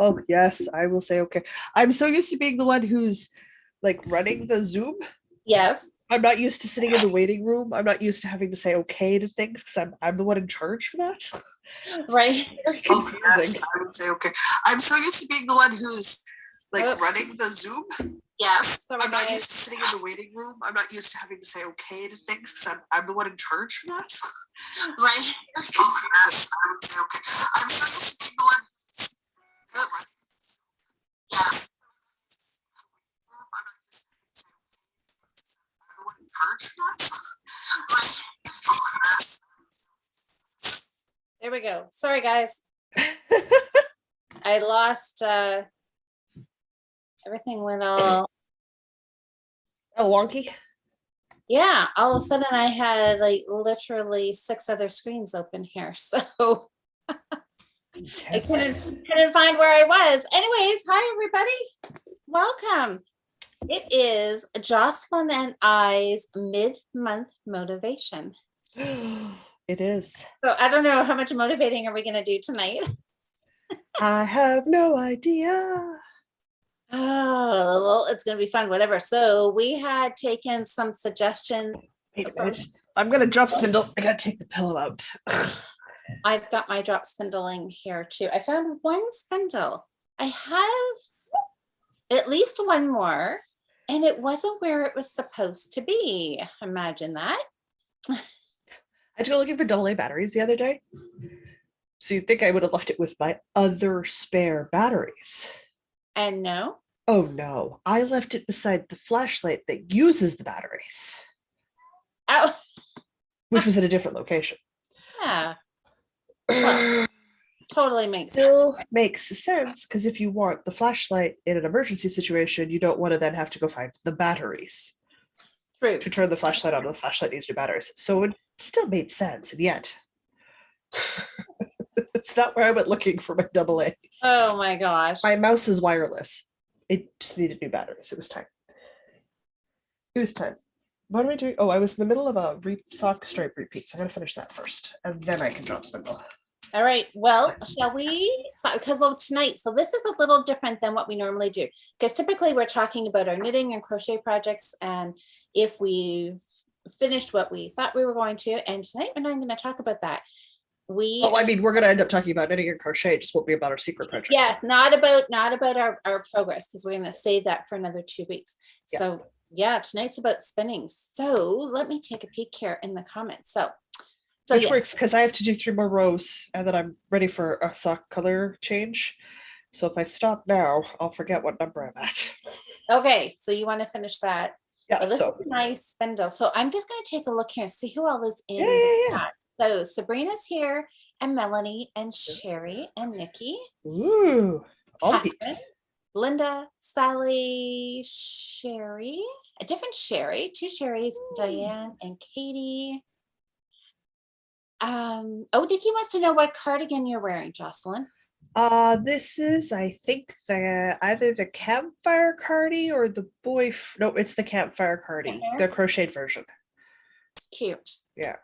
Oh, yes, I will say okay. I'm so used to being the one who's like running the Zoom. Yes. I'm not used to sitting in the waiting room. I'm not used to having to say okay to things because I'm the one in charge for that. Right. Very confusing. Oh, yes, I would say okay. I'm so used to being the one who's like Oops. running the Zoom. Yes. I'm not used to sitting in the waiting room. I'm not used to having to say okay to things because I'm the one in charge for that. Right. Very confusing. Yes, I would say okay. I'm so used to being the one who's yeah. There we go. Sorry, guys. I lost everything went all wonky. yeah, all of a sudden I had like literally 6 other screens open here. So I couldn't find where I was. Anyways, hi everybody. Welcome. It is Jocelyn and I's mid-month motivation. It is. So I don't know how much motivating are we going to do tonight? I have no idea. Oh, well, it's going to be fun, whatever. So we had taken some suggestions. Wait a minute. I'm going to drop spindle. I got to take the pillow out. I've got my drop spindling here too. I found one spindle. I have at least one more, and it wasn't where it was supposed to be. Imagine that. I had to go looking for AA batteries the other day. So you'd think I would have left it with my other spare batteries. And no. Oh no, I left it beside the flashlight that uses the batteries. Oh. Which was at a different location. Yeah. Well, totally makes Still sense. Makes sense, because if you want the flashlight in an emergency situation, you don't want to then have to go find the batteries. True. To turn the flashlight on, the flashlight needs new batteries. So it still made sense, and yet it's not where I went looking for my AA's. Oh my gosh. My mouse is wireless. It just needed new batteries. It was time. It was time. What am I doing? Oh, I was in the middle of a sock stripe repeat. So I'm going to finish that first, and then I can drop spindle. All right. Well, shall we? Because of tonight. So this is a little different than what we normally do. Because typically we're talking about our knitting and crochet projects. And if we've finished what we thought we were going to, and tonight we're not going to talk about that. I mean, we're going to end up talking about knitting and crochet. It just won't be about our secret project. Yeah, not about our progress, because we're going to save that for another 2 weeks. Yeah. So yeah, tonight's about spinning. So let me take a peek here in the comments. So which works because I have to do 3 more rows and then I'm ready for a sock color change. So if I stop now, I'll forget what number I'm at. Okay, so you want to finish that? Yeah. Well, this is my spindle. So I'm just going to take a look here and see who all is in the chat. So Sabrina's here, and Melanie, and Sherry, and Nikki. Ooh, all Catherine, Linda, Sally, Sherry, a different Sherry, 2 Sherrys, Diane, and Katie. Oh, Nikki wants to know what cardigan you're wearing, Jocelyn. This is, I think, either the campfire cardi or the no, it's the campfire cardi, the crocheted version. It's cute. Yeah.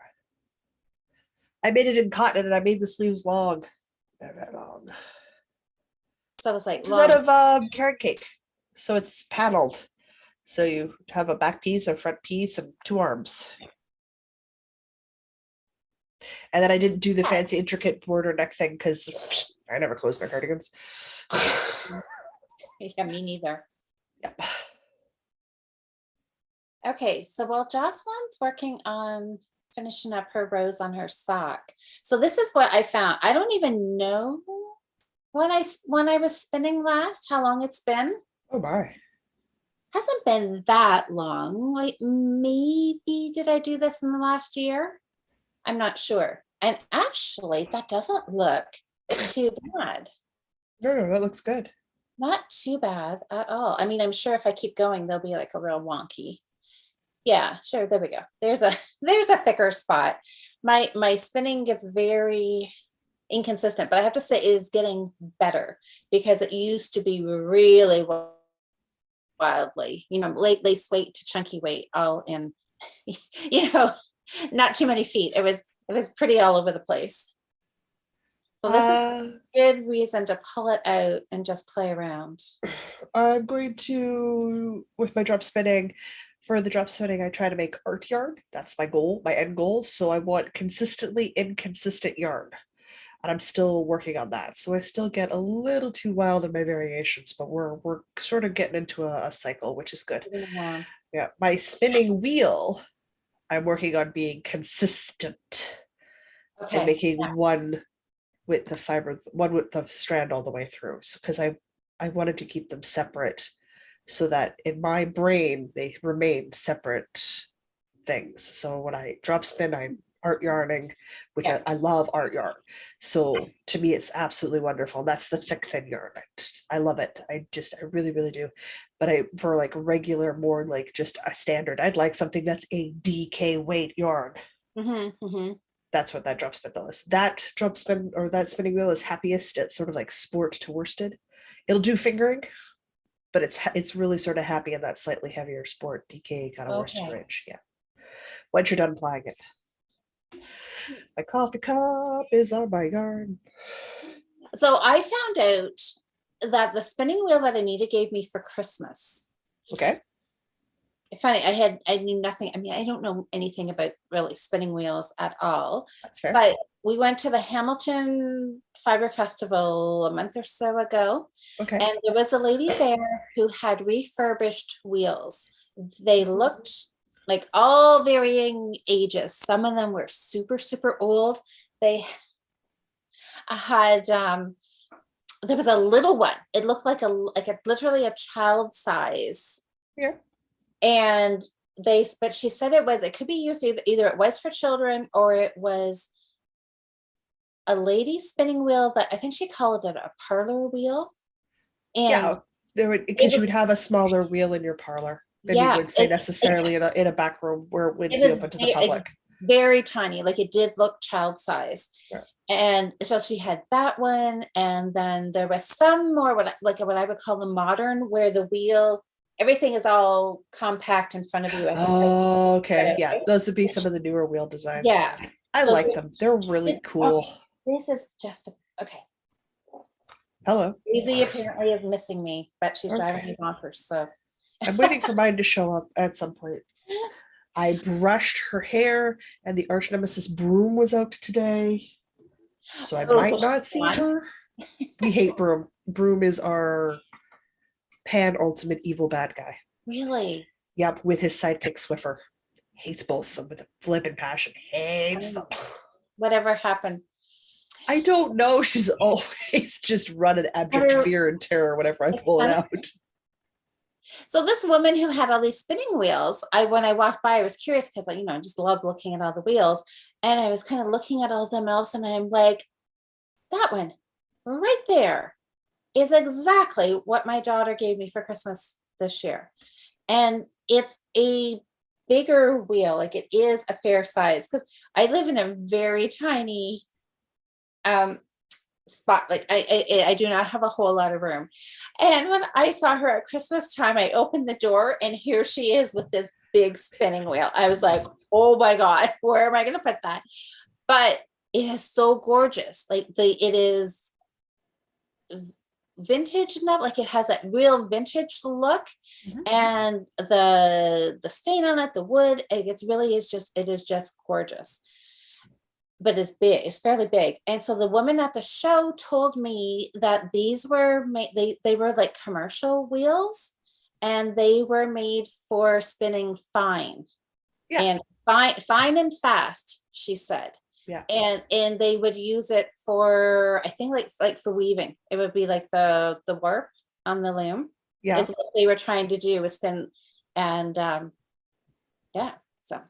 I made it in cotton and I made the sleeves long. Very long. So it was like it's out of carrot cake. So it's paneled. So you have a back piece, a front piece, and 2 arms. And then I didn't do the fancy intricate border neck thing because I never close my cardigans. Yeah, me neither. Yep. Okay, so while Jocelyn's working on finishing up her rows on her sock. So this is what I found. I don't even know when I was spinning last, how long it's been. Oh my. Hasn't been that long. Like maybe did I do this in the last year? I'm not sure. And actually that doesn't look too bad. No, that looks good. Not too bad at all. I mean, I'm sure if I keep going, there'll be like a real wonky. Yeah, sure. There we go. There's a thicker spot. My spinning gets very inconsistent, but I have to say it is getting better because it used to be really wildly, lace weight to chunky weight, all in, not too many feet. It was pretty all over the place. So this is a good reason to pull it out and just play around. I'm going to, with my drop spinning, for the drop spinning, I try to make art yarn. That's my goal, my end goal. So I want consistently inconsistent yarn. And I'm still working on that. So I still get a little too wild in my variations, but we're sort of getting into a cycle, which is good. Yeah. Yeah, my spinning wheel, I'm working on being consistent Okay. and making one with the fiber, one with the strand all the way through. So because I wanted to keep them separate so that in my brain they remain separate things. So when I drop spin, I'm art yarning, which I love art yarn. So to me, it's absolutely wonderful. That's the thick thin yarn. I love it. I really, really do. But for like regular, more like just a standard, I'd like something that's a DK weight yarn. That's what that drop spindle is. That drop spin or that spinning wheel is happiest at sort of like sport to worsted. It'll do fingering, but it's really sort of happy in that slightly heavier sport DK kind of worsted range. Yeah. Once you're done applying it. My coffee cup is on my yarn. So I found out that the spinning wheel that Anita gave me for Christmas. Okay. Funny, I knew nothing. I mean, I don't know anything about really spinning wheels at all. That's fair. But we went to the Hamilton Fiber Festival a month or so ago. Okay. And there was a lady there who had refurbished wheels. They looked like all varying ages. Some of them were super, super old. They had there was a little one. It looked like literally a child size. Yeah. And but she said it could be used either it was for children or it was a lady spinning wheel that I think she called it a parlor wheel. And yeah, because you would have a smaller wheel in your parlor than you would say necessarily in a back room where it wouldn't be open to the public. Very tiny, like it did look child size. Yeah. And so she had that one, and then there was some more what I would call the modern, where the wheel, everything is all compact in front of you. Oh, okay. Yeah, those would be some of the newer wheel designs. Yeah. I like them. They're really cool. This is just okay. Hello. Lizzie apparently is missing me, but she's driving me bonkers. So I'm waiting for mine to show up at some point. I brushed her hair, and the arch nemesis Broom was out today, so I might not see her. We hate Broom. Broom is our pan ultimate evil bad guy. Really? Yep, with his sidekick Swiffer. Hates both of them with a flippin' passion. Hates them. Whatever happened? I don't know. She's always just running abject fear and terror whenever I pull it out. So this woman who had all these spinning wheels, when I walked by, I was curious because I just love looking at all the wheels, and I was kind of looking at all of them, and all of a sudden I'm like, that one right there is exactly what my daughter gave me for Christmas this year. And it's a bigger wheel, like it is a fair size, because I live in a very tiny spot. Like I do not have a whole lot of room. And when I saw her at Christmas time, I opened the door and here she is with this big spinning wheel. I was like, oh my God, where am I going to put that? But it is so gorgeous. Like it is vintage enough, like it has that real vintage look. And the stain on it, the wood, it is just gorgeous. But it's big, it's fairly big. And so the woman at the show told me that these were made, they were like commercial wheels, and they were made for spinning fine. Yeah. And fine and fast, she said. Yeah. And they would use it for, I think like for weaving. It would be like the warp on the loom. Yeah. Is what they were trying to do, was spin. And yeah, so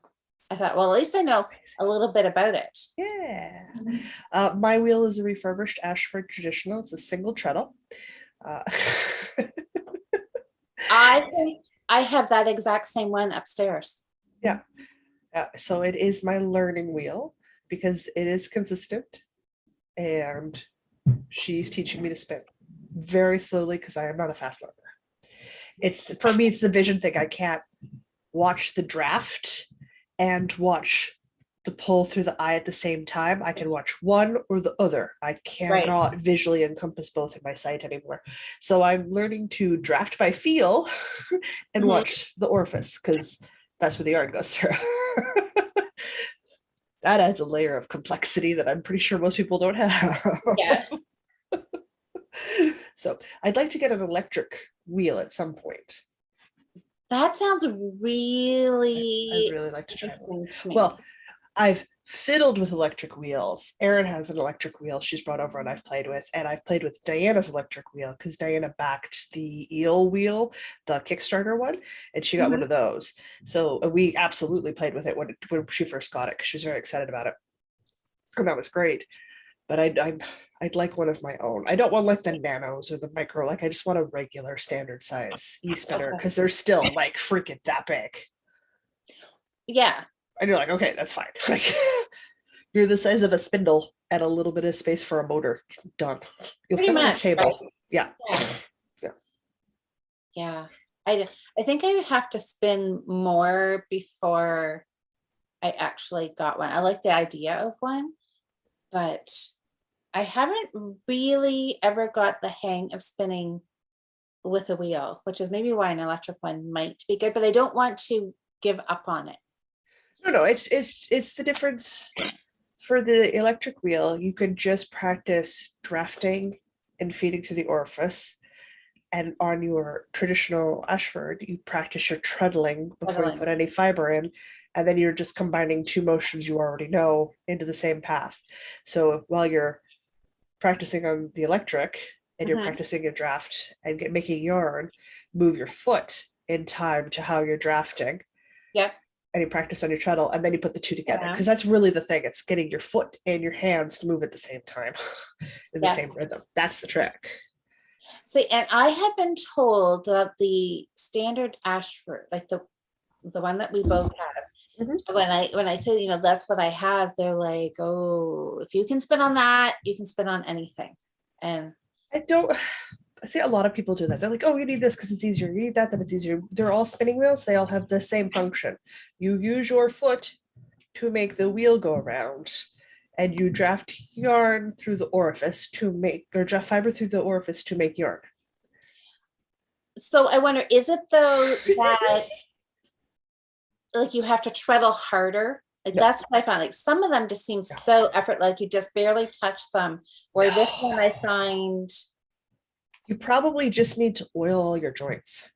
I thought, well, at least I know a little bit about it. Yeah. My wheel is a refurbished Ashford traditional. It's a single treadle. I think I have that exact same one upstairs. Yeah. So it is my learning wheel because it is consistent, and she's teaching me to spin very slowly because I am not a fast learner. For me, it's the vision thing. I can't watch the draft and watch the pull through the eye at the same time. I can watch one or the other. I cannot visually encompass both in my sight anymore. So I'm learning to draft by feel and watch the orifice, because that's where the yarn goes through. That adds a layer of complexity that I'm pretty sure most people don't have. Yeah. So I'd like to get an electric wheel at some point. That sounds I'd really really like to try one. interesting to me. Well, I've fiddled with electric wheels. Erin has an electric wheel she's brought over and I've played with. And I've played with Diana's electric wheel because Diana backed the eel wheel, the Kickstarter one, and she got one of those. So we absolutely played with it when she first got it because she was very excited about it. And that was great. But I'd like one of my own. I don't want like the nanos or the micro. Like I just want a regular standard size e-spinner because they're still like freaking that big. Yeah. And you're like, okay, that's fine. Like you're the size of a spindle and a little bit of space for a motor. Done. You'll Pretty fit on a much, table. right? Yeah. Yeah. I think I would have to spin more before I actually got one. I like the idea of one, but I haven't really ever got the hang of spinning with a wheel, which is maybe why an electric one might be good, but I don't want to give up on it. No, it's the difference. For the electric wheel, you can just practice drafting and feeding to the orifice. And on your traditional Ashford, you practice your treadling before you put any fiber in. And then you're just combining two motions you already know into the same path. So while you're practicing on the electric and you're practicing your draft and making yarn, move your foot in time to how you're drafting. Yep. And you practice on your treadle, and then you put the two together, because that's really the thing. It's getting your foot and your hands to move at the same time in the same rhythm. That's the trick. See, and I have been told that the standard Ashford, like the one that we both have, when I say, you know, that's what I have, they're like, oh, if you can spin on that, you can spin on anything. And I see a lot of people do that. They're like, oh, you need this because it's easier. You need that, then it's easier. They're all spinning wheels. They all have the same function. You use your foot to make the wheel go around, and you draft yarn through the orifice or draft fiber through the orifice to make yarn. So I wonder, is it though that like you have to treadle harder? Like that's what I found. Like some of them just seem so effortless, like you just barely touch them. Where this one I find you probably just need to oil all your joints.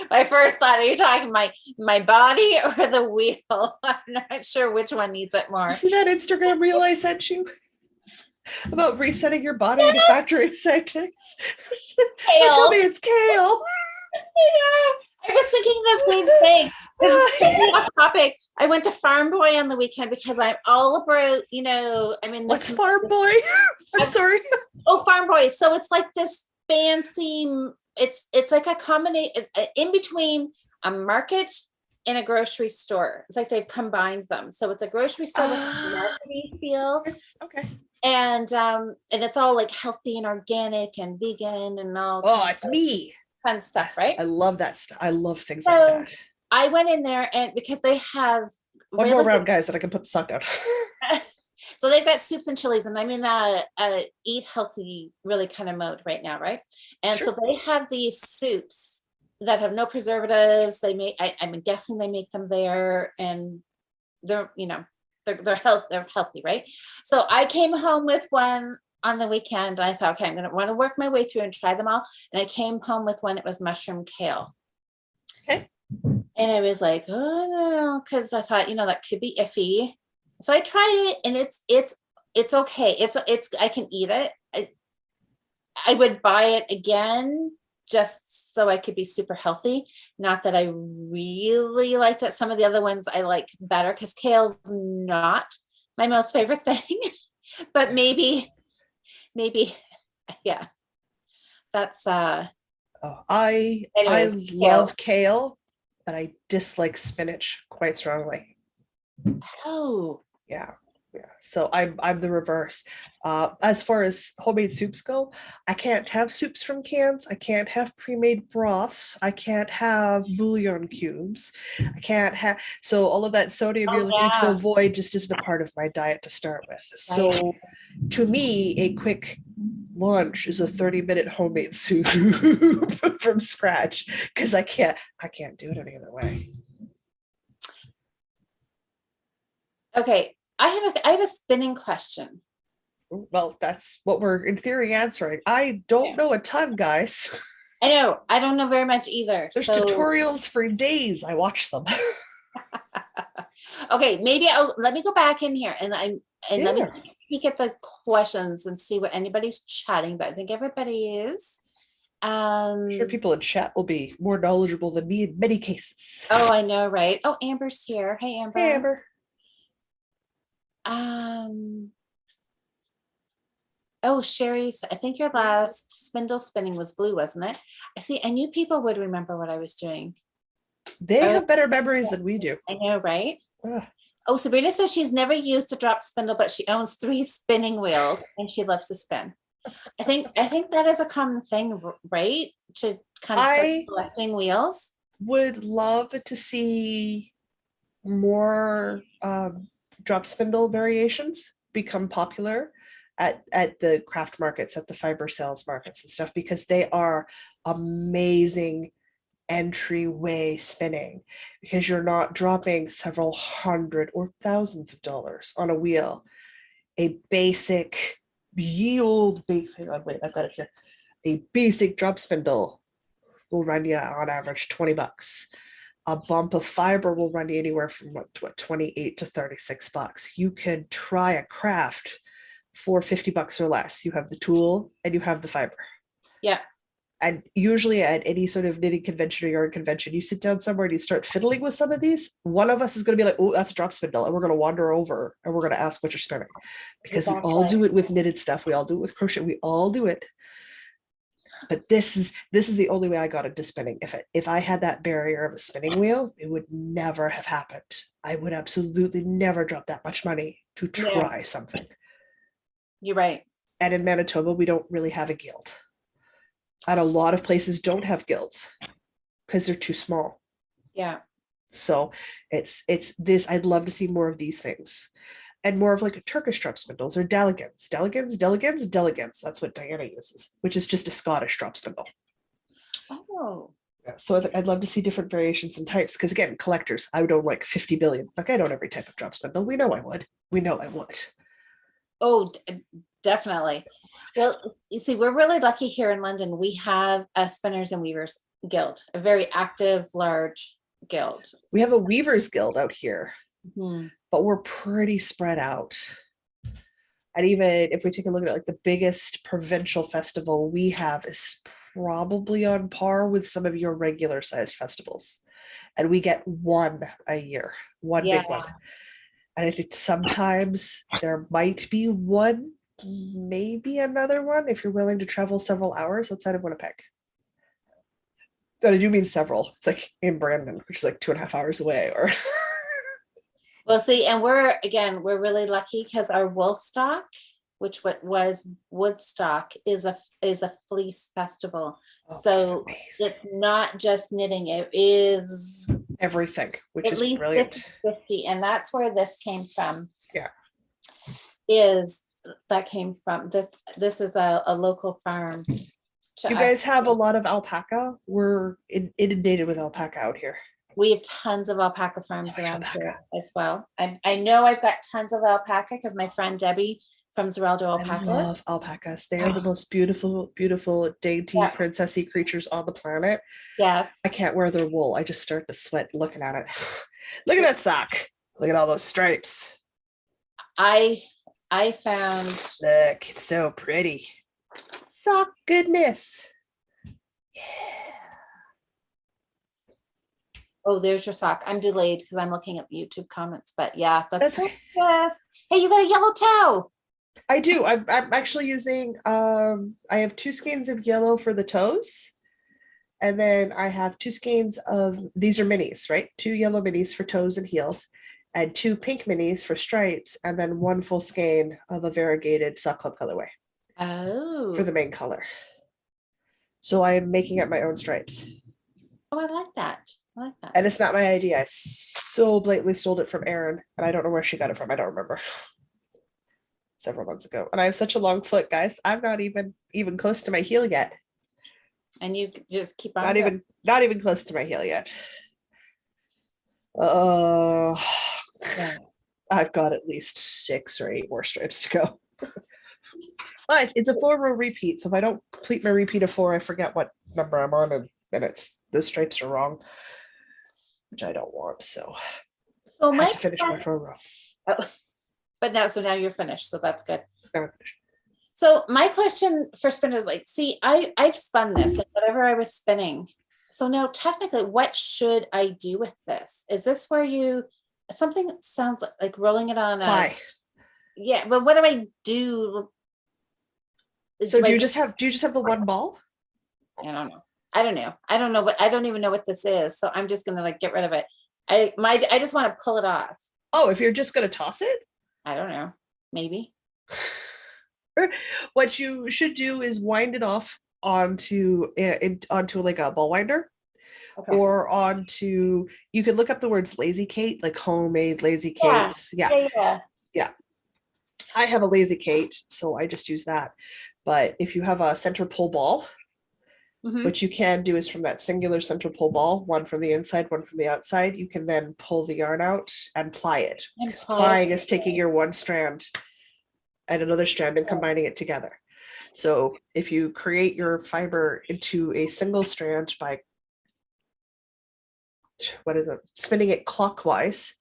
My first thought, are you talking my body or the wheel? I'm not sure which one needs it more. You see that Instagram reel I sent you about resetting your body into factory settings? Tell me it's kale. I was thinking the same thing. Off topic. I went to Farm Boy on the weekend because I'm all about, you know, I mean, what's Farm Boy? I'm sorry. Oh, Farm Boy. So it's like this fancy. It's like a combination. It's in between a market and a grocery store. It's like they've combined them. So it's a grocery store with a market feel. Okay. And it's all like healthy and organic and vegan and all. Oh, it's me. Fun stuff, right? I love that stuff. I love things like that. I went in there and because they have one more round, guys, that I can put the sock down. So they've got soups and chilies, and I'm in a eat healthy really kind of mode right now, right? And so they have these soups that have no preservatives. They make, I'm guessing they make them there, and they're, you know, they're healthy, right? So I came home with one on the weekend. I thought, okay, I'm gonna want to work my way through and try them all. And I came home with one. It was mushroom kale. Okay. And I was like, oh no, because I thought, you know, that could be iffy. So I tried it, and it's okay. It's I can eat it. I would buy it again just so I could be super healthy. Not that I really liked it. Some of the other ones I like better because kale's not my most favorite thing. But maybe, yeah. That's I love kale, but I dislike spinach quite strongly. Oh. Yeah. Yeah, so I'm the reverse. As far as homemade soups go, I can't have soups from cans. I can't have pre-made broths. I can't have bouillon cubes. I can't have, so all of that sodium you're Oh looking to yeah, avoid just isn't a part of my diet to start with. right. So to me, a quick lunch is a 30-minute homemade soup from scratch because I can't do it any other way. Okay, I have a spinning question. Well, that's what we're in theory answering. I don't Yeah. know a ton, guys. I know I don't know very much either. There's So tutorials for days. I watch them. okay, maybe let me go back in here and let me Yeah. peek at the questions and see what anybody's chatting about. I think everybody is. I'm sure people in chat will be more knowledgeable than me in many cases. Oh, I know, right? Oh, Amber's here. Hey, Amber. Hey, Amber. Oh, Sherry, I think your last spindle spinning was blue, wasn't it? I see. I knew people would remember what I was doing. They Oh, have better memories than we do. I know, right? Ugh. Oh, Sabrina says she's never used a drop spindle, but she owns 3 spinning wheels and she loves to spin. I think that is a common thing, right? To kind of start I collecting wheels. would love to see more drop spindle variations become popular at the craft markets, at the fiber sales markets and stuff, because they are amazing entryway spinning, because you're not dropping several hundred or thousands of dollars on a wheel. A basic, ye old, hang on, wait, I've got it here. A basic drop spindle will run you on average $20. A bump of fiber will run you anywhere from what 28 to 36 bucks. You could try a craft for 50 bucks or less. You have the tool and you have the fiber. Yeah. And usually at any sort of knitting convention or yarn convention, you sit down somewhere and you start fiddling with some of these, one of us is going to be like, oh, that's a drop spindle. And we're going to wander over and we're going to ask what you're spinning. Because we all do it with knitted stuff. We all do it with crochet. We all do it. But this is the only way I got into spinning. If I had that barrier of a spinning wheel, it would never have happened. I would absolutely never drop that much money to try something. You're right. And in Manitoba, we don't really have a guild. And a lot of places don't have guilds because they're too small. Yeah. So it's this, I'd love to see more of these things. And more of like a Turkish drop spindles or delegans. Delegans. That's what Diana uses, which is just a Scottish drop spindle. Oh. Yeah, so I'd love to see different variations and types, because again, collectors, I would own like 50 billion. Like, I'd own every type of drop spindle. We know I would. Oh, definitely. Well, you see, we're really lucky here in London. We have a Spinners and Weavers Guild, a very active, large guild. We have a Weavers Guild out here, Mhm. but we're pretty spread out. And even if we take a look at like the biggest provincial festival we have is probably on par with some of your regular sized festivals. And we get one a year, one big one. And I think sometimes there might be one, maybe another one, if you're willing to travel several hours outside of Winnipeg. But I do mean several. It's like in Brandon, which is like 2.5 hours away. Or well, see, and we're really lucky because our Woolstock, which what was Woodstock, is a fleece festival. So it's not just knitting; it is everything, which is brilliant. 50, and that's where this came from. Yeah, came from this is a local farm. You guys have a lot of alpaca. We're inundated with alpaca out here. We have tons of alpaca farms around here as well. I know I've got tons of alpaca because my friend Debbie from Zeraldo Alpaca. I love alpacas. They are the most beautiful, beautiful, dainty, princessy creatures on the planet. Yes. I can't wear their wool. I just start to sweat looking at it. Look at that sock. Look at all those stripes. I found. Look, it's so pretty. Sock goodness. Yeah. Oh, there's your sock. I'm delayed because I'm looking at the YouTube comments, but yeah, that's okay. Yes. Hey, you got a yellow toe. I do. I'm actually using, I have 2 skeins of yellow for the toes. And then I have 2 skeins of, these are minis, right? 2 yellow minis for toes and heels. and 2 pink minis for stripes, and then 1 full skein of a variegated sock club colorway for the Oh, main color. So I am making up my own stripes. oh, I like that. I like that. And it's not my idea. I so blatantly stole it from Erin, and I don't know where she got it from. I don't remember. Several months ago. And I have such a long foot, guys. I'm not even close to my heel yet. And you just keep on Not going. even close to my heel yet. Oh, Yeah. I've got at least 6 or 8 more stripes to go. But it's a 4-row repeat, so if I don't complete my repeat of 4, I forget what number I'm on, and it's the stripes are wrong, which I don't want. So So I my have to finish my 4-row. but now you're finished, so that's good. Now I'm finished. So my question for spinners, like, see, I've spun this, like whatever I was spinning. So now technically, what should I do with this? Is this where you something that sounds like rolling it on Ply. yeah, but what do I do? So do I you just have the one ball? I don't know. I don't know what I don't even know what this is. So I'm just gonna like get rid of it. I just want to pull it off. Oh, if you're just gonna toss it? I don't know. Maybe. What you should do is wind it off onto like a ball winder, Okay. or onto, you could look up the words lazy Kate, like homemade lazy Yeah. Kates. Yeah. I have a lazy Kate, so I just use that. But if you have a center pull ball, Mhm. what you can do is from that singular center pull ball, one from the inside, one from the outside, you can then pull the yarn out and ply it. And Because ply it. plying is taking your one strand and another strand and combining it together. So if you create your fiber into a single strand by spinning it clockwise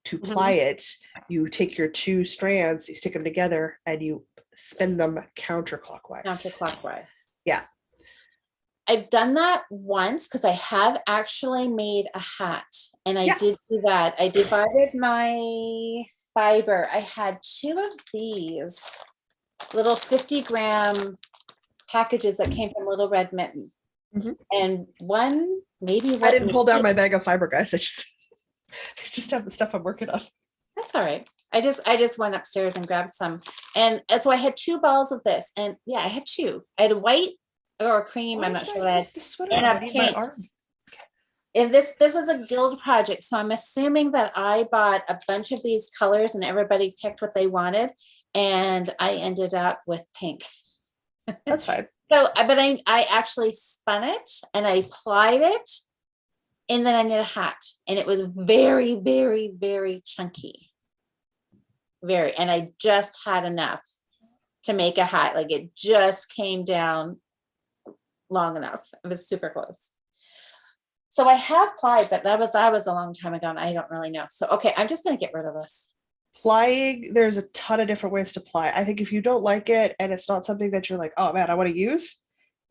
to ply it, you take your 2 strands, you stick them together, and you spin them counterclockwise. Counterclockwise. Yeah. I've done that once because I have actually made a hat, and I Yeah. did do that. I divided my fiber. I had 2 of these little 50-gram packages that came from Little Red Mitten. Mhm. And one maybe I didn't pull down my bag of fiber, guys. I just have the stuff I'm working on. That's all right. I just went upstairs and grabbed some, and so I had 2 balls of this, and yeah, I had 2. I had a white or cream. I'm not sure what I had. The sweater And on, a I need my pink. arm. And this was a guild project, so I'm assuming that I bought a bunch of these colors and everybody picked what they wanted, and I ended up with pink. That's fine. So, but I actually spun it and I plied it, and then I knit a hat, and it was very, very, very chunky. Very, and I just had enough to make a hat. Like it just came down long enough. It was super close. So I have plied, but that was a long time ago, and I don't really know. So okay, I'm just gonna get rid of this. Plying, there's a ton of different ways to ply. I think if you don't like it and it's not something that you're like, oh man, I want to use,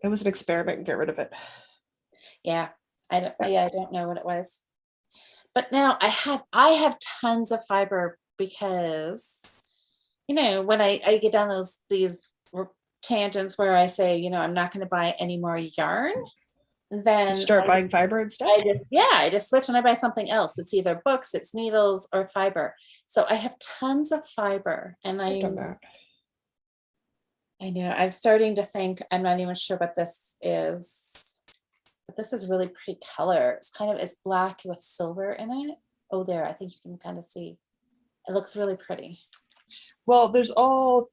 it was an experiment and get rid of it. Yeah, I don't know what it was. But now I have tons of fiber because, when I get down these tangents where I say, I'm not going to buy any more yarn, then Start buying fiber instead. I just switch and I buy something else. It's either books, it's needles, or fiber. So I have tons of fiber, and I've done that. I know I'm starting to think, I'm not even sure what this is, but this is really pretty color. It's black with silver in it. Oh, there, I think you can kind of see. It looks really pretty. Well, there's all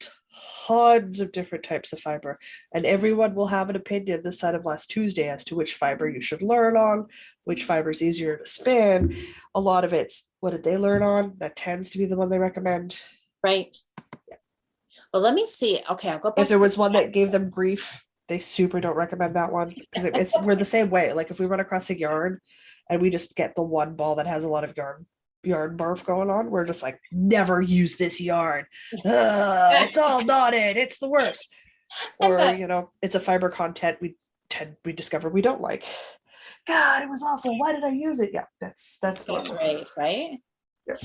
tons of different types of fiber, and everyone will have an opinion this side of last Tuesday as to which fiber you should learn on, which fiber is easier to spin. A lot of it's, what did they learn on? That tends to be the one they recommend. Right. Yeah. Well, let me see. Okay, I'll go back. If there was one that gave them grief, they super don't recommend that one, because we're the same way. Like if we run across a yarn and we just get the one ball that has a lot of yarn barf going on, we're just like, never use this yarn. It's all knotted, it's the worst. Or it's a fiber content we discover we don't like. God, it was awful, why did I use it? Yeah, that's right. Yeah.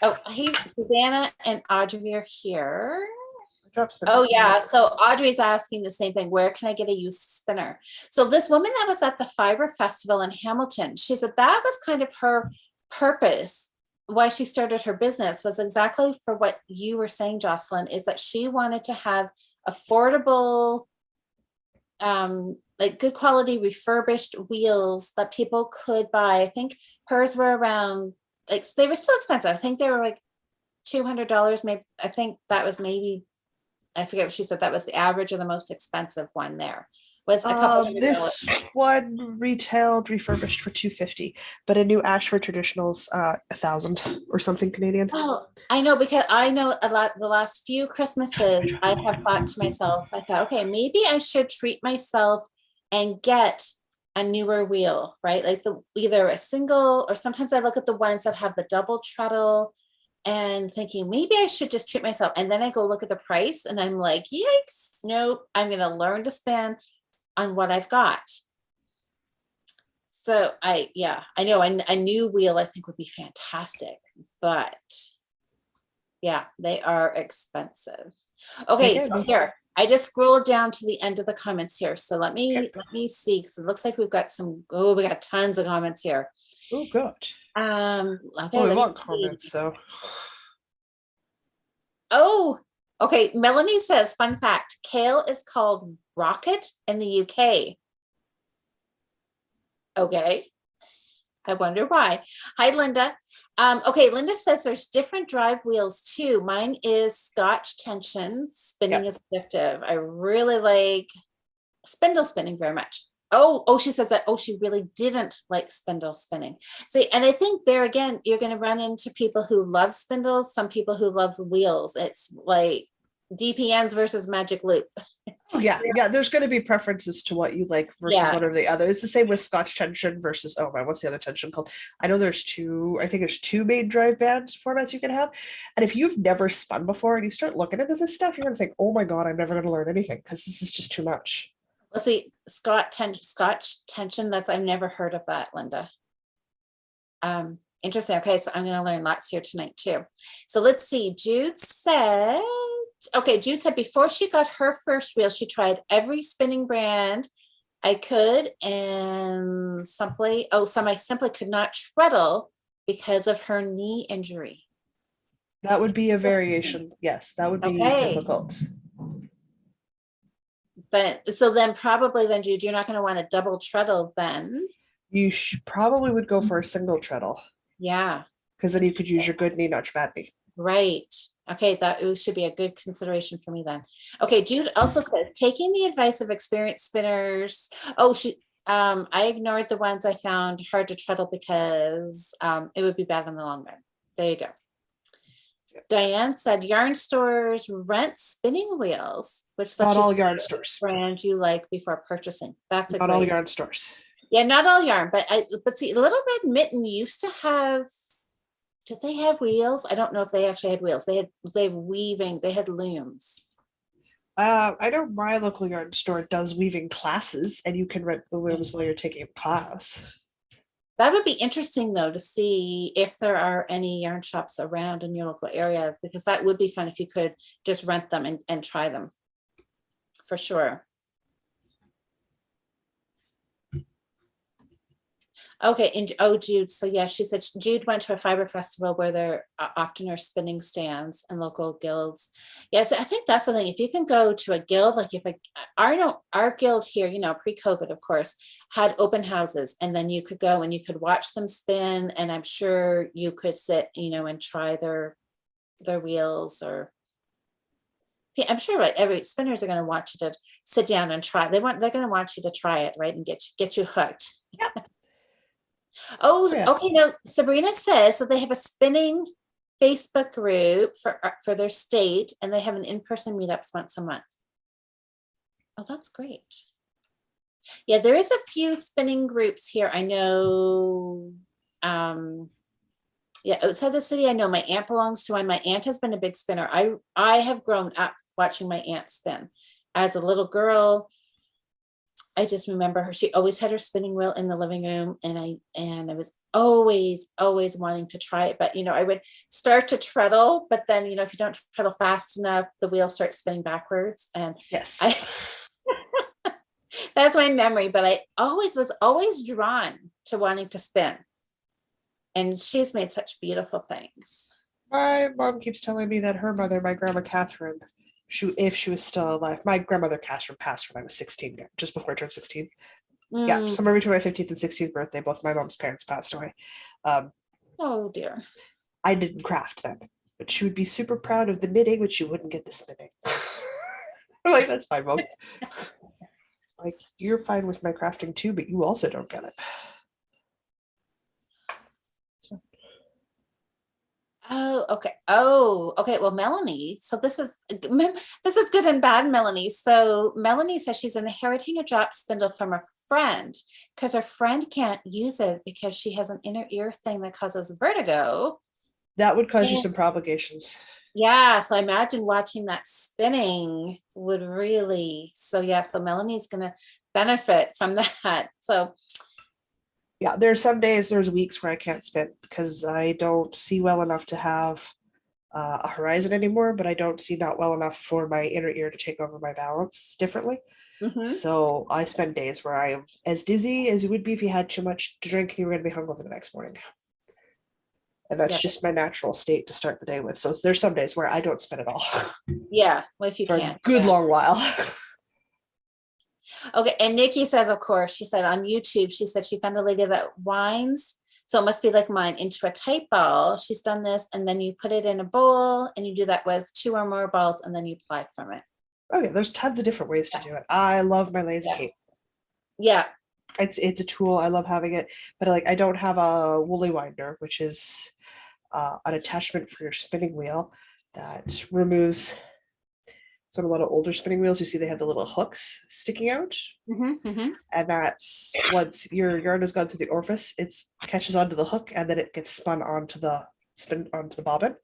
Oh, Susanna and Audrey are here. Oh yeah, so Audrey's asking the same thing. Where can I get a used spinner? So this woman that was at the Fiber Festival in Hamilton, she said that was kind of her purpose, why she started her business was exactly for what you were saying, Jocelyn, is that she wanted to have affordable, like good quality refurbished wheels that people could buy. I think hers were around, like, they were still expensive. I think they were like $200, maybe. I think that was maybe, I forget what she said, that was the average or the most expensive one there. Was a couple $100. This one retailed refurbished for $250, but a new Ashford Traditional's $1,000 or something Canadian. Oh, I know, because I know a lot, the last few Christmases I have thought to myself, I thought, okay, maybe I should treat myself and get a newer wheel, right? Like either a single, or sometimes I look at the ones that have the double treadle and thinking maybe I should just treat myself. And then I go look at the price and I'm like, yikes, nope, I'm going to learn to spend on what I've got. So I know a new wheel I think would be fantastic, but yeah, they are expensive. Okay, so here, I just scrolled down to the end of the comments here. So let me see, because it looks like we've got we got tons of comments here. Oh God. Okay, we want comments, so. Oh, okay. Melanie says, fun fact, kale is called rocket in the UK. Okay. I wonder why. Hi, Linda. Okay, Linda says there's different drive wheels too. Mine is Scotch tension. Spinning is addictive. I really like spindle spinning very much. Oh, she says that, she really didn't like spindle spinning. See, and I think there again, you're going to run into people who love spindles, some people who love wheels. It's like DPNs versus magic loop. Oh, yeah. There's going to be preferences to what you like versus one or the other. It's the same with Scotch tension versus, what's the other tension called? I know there's two main drive band formats you can have. And if you've never spun before and you start looking into this stuff, you're going to think, oh my God, I'm never going to learn anything because this is just too much. Let's see, Scotch tension, I've never heard of that, Linda. Interesting. Okay, so I'm going to learn lots here tonight too. So let's see, Jude said before she got her first wheel, she tried every spinning brand I could, and some I simply could not treadle because of her knee injury. That would be a variation. Yes, that would be difficult. But so then probably Jude, you're not going to want a double treadle then. You probably would go for a single treadle. Yeah. Because then you could use your good knee, not your bad knee. Right. Okay, that should be a good consideration for me then. Okay, Jude also said, taking the advice of experienced spinners. I ignored the ones I found hard to treadle because it would be bad in the long run. There you go. Diane said yarn stores rent spinning wheels, which not all yarn stores. Brand you like before purchasing. That's not all yarn stores. Yeah, not all yarn, but see, Little Red Mitten used to have. Did they have wheels? I don't know if they actually had wheels. They had weaving. They had looms. I know my local yarn store does weaving classes, and you can rent the looms while you're taking a class. That would be interesting, though, to see if there are any yarn shops around in your local area, because that would be fun if you could just rent them and try them, for sure. Okay, and Jude, so yeah, she said Jude went to a fiber festival where there often are spinning stands and local guilds. Yes, I think that's the thing. If you can go to a guild, like our guild here, pre-COVID, of course, had open houses, and then you could go and you could watch them spin, and I'm sure you could sit, and try their wheels, or I'm sure every spinners are going to want you to sit down and try. They're going to want you to try it, right, and get you hooked. Yep. Okay. Now Sabrina says that they have a spinning Facebook group for their state, and they have an in-person meetups once a month. Oh, that's great. Yeah, there is a few spinning groups here. I know. Outside the city, I know my aunt belongs to one. My aunt has been a big spinner. I have grown up watching my aunt spin as a little girl. I just remember her. She always had her spinning wheel in the living room, and I was always wanting to try it. But I would start to treadle, but then if you don't treadle fast enough, the wheel starts spinning backwards. And yes, that's my memory. But I was always drawn to wanting to spin. and she's made such beautiful things. My mom keeps telling me that her mother, my grandma Catherine, if she was still alive, my grandmother Catherine passed when I was 16, just before I turned 16. Yeah, Mm. somewhere between my 15th and 16th birthday, both my mom's parents passed away. Oh dear. I didn't craft then, but she would be super proud of the knitting, but she wouldn't get the spinning. I'm like, that's fine, Mom. Like, you're fine with my crafting too, but you also don't get it. Oh, okay. Oh, okay. Well, Melanie, so this is good and bad, Melanie. So Melanie says she's inheriting a drop spindle from a friend because her friend can't use it because she has an inner ear thing that causes vertigo. That would cause you some propagations. Yeah, so I imagine watching that spinning would really, so Melanie's gonna benefit from that. So yeah, there's weeks where I can't spin because I don't see well enough to have a horizon anymore, but I don't see not well enough for my inner ear to take over my balance differently. So I spend days where I am as dizzy as you would be if you had too much to drink and you were going to be hungover the next morning. And that's just my natural state to start the day with. So there's some days where I don't spin at all. Yeah, well, if you for can. a good long while. Okay, and Nikki says, of course, she said on YouTube, she said she found a lady that winds, so it must be like mine, into a tight ball. She's done this, and then you put it in a bowl, and you do that with 2 or more balls, and then you apply from it. Oh yeah, there's tons of different ways to do it. I love my lazy cape. Yeah. It's a tool. I love having it, but I don't have a woolly winder, which is an attachment for your spinning wheel that removes. So a lot of older spinning wheels, you see they have the little hooks sticking out, and that's once your yarn has gone through the orifice, it catches onto the hook, and then it gets spun onto the bobbin.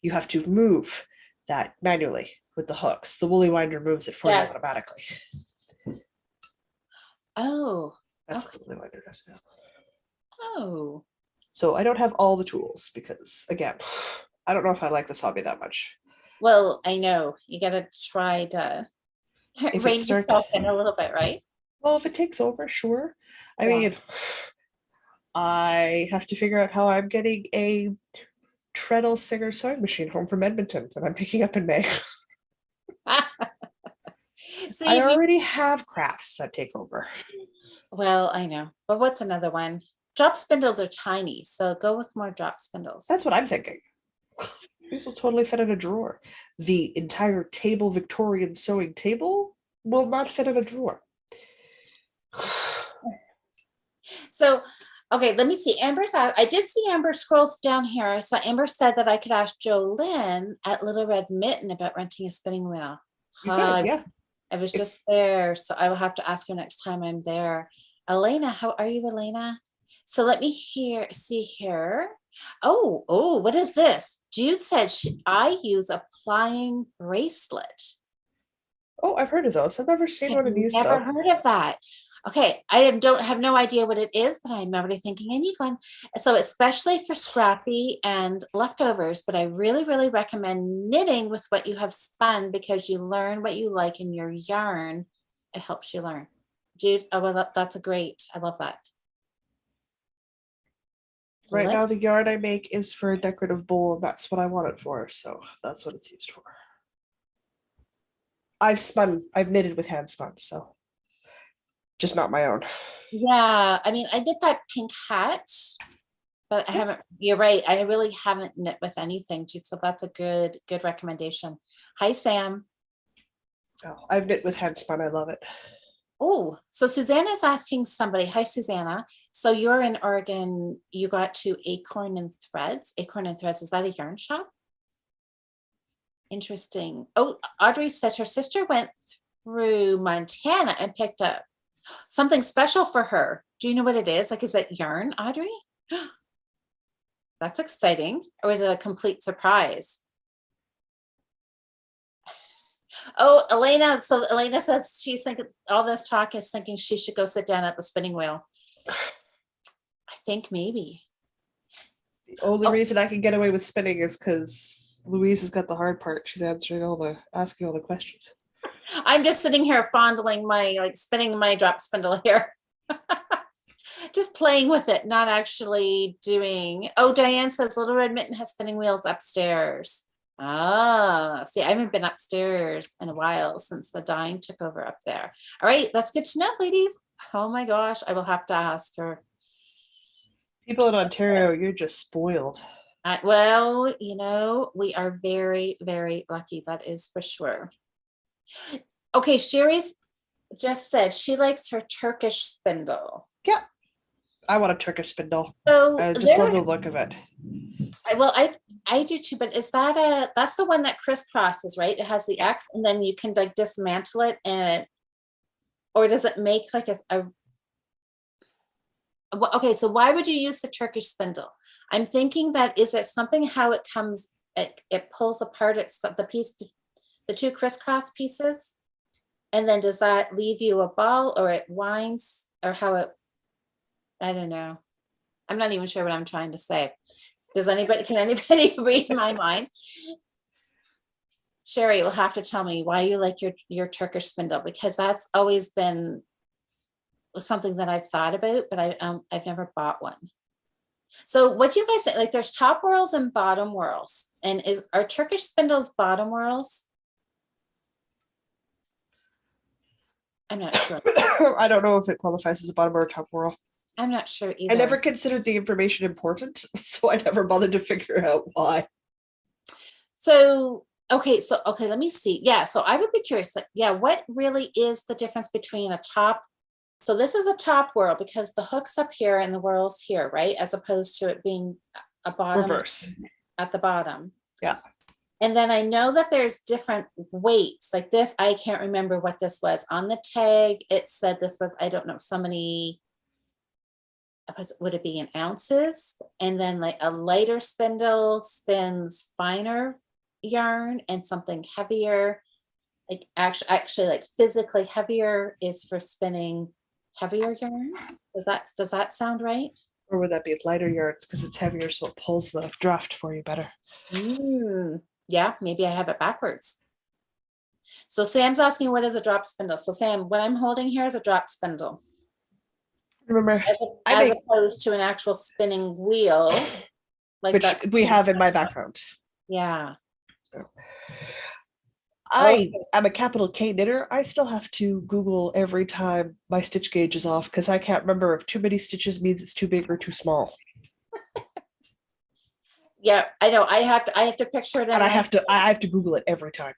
You have to move that manually with the hooks. The woolly winder moves it for you automatically. Oh, that's what the woolly winder does now. Oh. So I don't have all the tools because, again, I don't know if I like this hobby that much. Well, I know you got to try to rein yourself in a little bit, right? Well, if it takes over, sure. I mean, I have to figure out how I'm getting a treadle Singer sewing machine home from Edmonton that I'm picking up in May. See, I already have crafts that take over. Well, I know, but what's another one? Drop spindles are tiny, so go with more drop spindles. That's what I'm thinking. These will totally fit in a drawer. The entire table, Victorian sewing table, will not fit in a drawer. So, okay, let me see. I did see Amber scrolls down here. So Amber said that I could ask Jolynn at Little Red Mitten about renting a spinning wheel. You could, yeah. I was just there, so I will have to ask her next time I'm there. Elena, how are you, Elena? So let me see here. Oh, what is this? Jude said I use a plying bracelet. Oh, I've heard of those. I've never seen one of these. Never heard of that. Okay, I have no idea what it is, but I'm already thinking I need one. So especially for scrappy and leftovers, but I really, really recommend knitting with what you have spun because you learn what you like in your yarn. It helps you learn. Jude, oh, well, that's great. I love that. Right now, the yarn I make is for a decorative bowl, and that's what I want it for. So that's what it's used for. I've knitted with hand spun, so just not my own. Yeah, I mean, I did that pink hat, but I haven't. You're right. I really haven't knit with anything, Jude. So that's a good recommendation. Hi, Sam. Oh, I've knit with hand spun. I love it. Oh, so Susanna's asking somebody. Hi, Susanna. So you're in Oregon. You got to Acorn and Threads. Acorn and Threads, is that a yarn shop? Interesting. Oh, Audrey said her sister went through Montana and picked up something special for her. Do you know what it is? Like, is it yarn, Audrey? That's exciting. Or is it a complete surprise? Oh, Elena. So Elena says she's thinking all this talk is thinking she should go sit down at the spinning wheel. I think maybe. The only reason I can get away with spinning is because Louise has got the hard part. She's asking all the questions. I'm just sitting here fondling spinning my drop spindle here. Just playing with it, not actually doing. Oh, Diane says Little Red Mitten has spinning wheels upstairs. Ah, see, I haven't been upstairs in a while since the dyeing took over up there. All right, that's good to know, ladies. Oh my gosh, I will have to ask her. People in Ontario, you're just spoiled. Well, you know, we are very, very lucky. That is for sure. Okay, Sherry's just said she likes her Turkish spindle. Yeah. I want a Turkish spindle. So I just love the look of it. well, I do too, but is that that's the one that crisscrosses, right? It has the X and then you can like dismantle it and or does it make like okay, so why would you use the Turkish spindle? I'm thinking that is it something how it comes, it pulls apart, it's the piece, the two crisscross pieces, and then does that leave you a ball or it winds or how it, I don't know. I'm not even sure what I'm trying to say. Can anybody read my mind? Sherry will have to tell me why you like your Turkish spindle, because that's always been something that I've thought about, but I've never bought one. So what do you guys think? Like there's top whorls and bottom whorls. And are Turkish spindles bottom whorls? I'm not sure. I don't know if it qualifies as a bottom or a top whorl. I'm not sure either. I never considered the information important, so I never bothered to figure out why. So, okay, let me see. Yeah, so I would be curious, like, yeah, what really is the difference between a top? So this is a top whorl because the hook's up here and the whorl's here, right? As opposed to it being a bottom Reverse. At the bottom. Yeah. And then I know that there's different weights like this. I can't remember what this was on the tag. It said this was, I don't know, so many, would it be in ounces? And then like a lighter spindle spins finer yarn and something heavier, like actually like physically heavier is for spinning heavier yarns. Does that sound right? Or would that be lighter yarns because it's heavier, so it pulls the draft for you better? Yeah, maybe I have it backwards. So Sam's asking what is a drop spindle. So Sam, what I'm holding here is a drop spindle. Remember, as opposed to an actual spinning wheel, like which that we have in my background. Yeah. I am a capital K knitter. I still have to Google every time my stitch gauge is off because I can't remember if too many stitches means it's too big or too small. Yeah, I know. I have to picture it. And I have to Google it every time.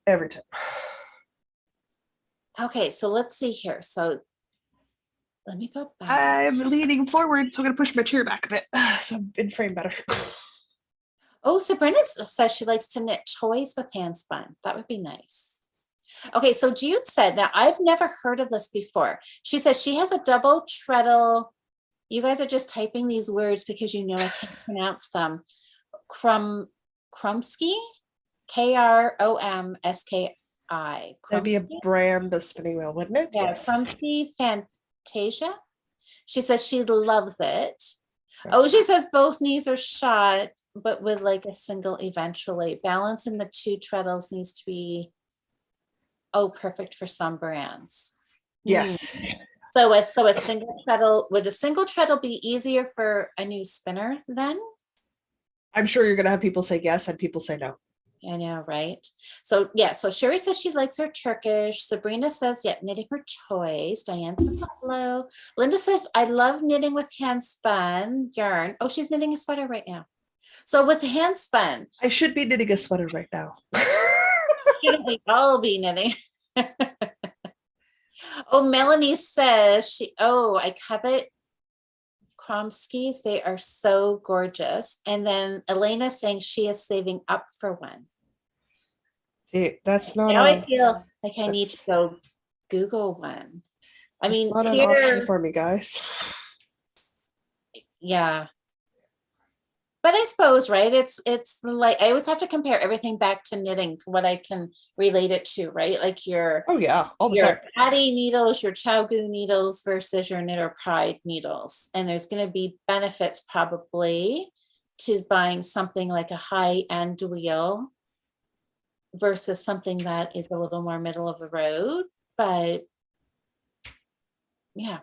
Every time. Okay, so let's see here. So let me go back. I'm leaning forward, so I'm gonna push my chair back a bit so I'm in frame better. Oh, Sabrina says she likes to knit toys with hand spun. That would be nice. Okay, so Jude said, now I've never heard of this before. She says she has a double treadle. You guys are just typing these words because you know I can't pronounce them. Kromski, Kromski. That'd be a brand of spinning wheel, wouldn't it? Yeah, Yes. Kromski Fantasia. She says she loves it. Oh, she says both knees are shot, but with like a single eventually. Balancing the two treadles needs to be, perfect for some brands. Yes. So a single treadle, would a single treadle be easier for a new spinner then? I'm sure you're gonna have people say yes and people say no. I know, right? So yeah, so Sherry says she likes her Turkish. Sabrina says, yeah, knitting her toys. Diane says hello. Linda says, I love knitting with hand spun yarn. Oh, she's knitting a sweater right now. So with hand spun. I should be knitting a sweater right now. Shouldn't we all be knitting? Oh, Melanie says I covet Kromskis. They are so gorgeous. And then Elena saying she is saving up for one. See, that's not. Now I feel like I need to go Google one. I mean, not an option for me, guys. Yeah. But I suppose, right? It's like I always have to compare everything back to knitting, what I can relate it to, right? Like your all the time. Patty needles, your Chowgoo needles versus your Knitter Pride needles. And there's going to be benefits probably to buying something like a high-end wheel versus something that is a little more middle of the road. But yeah,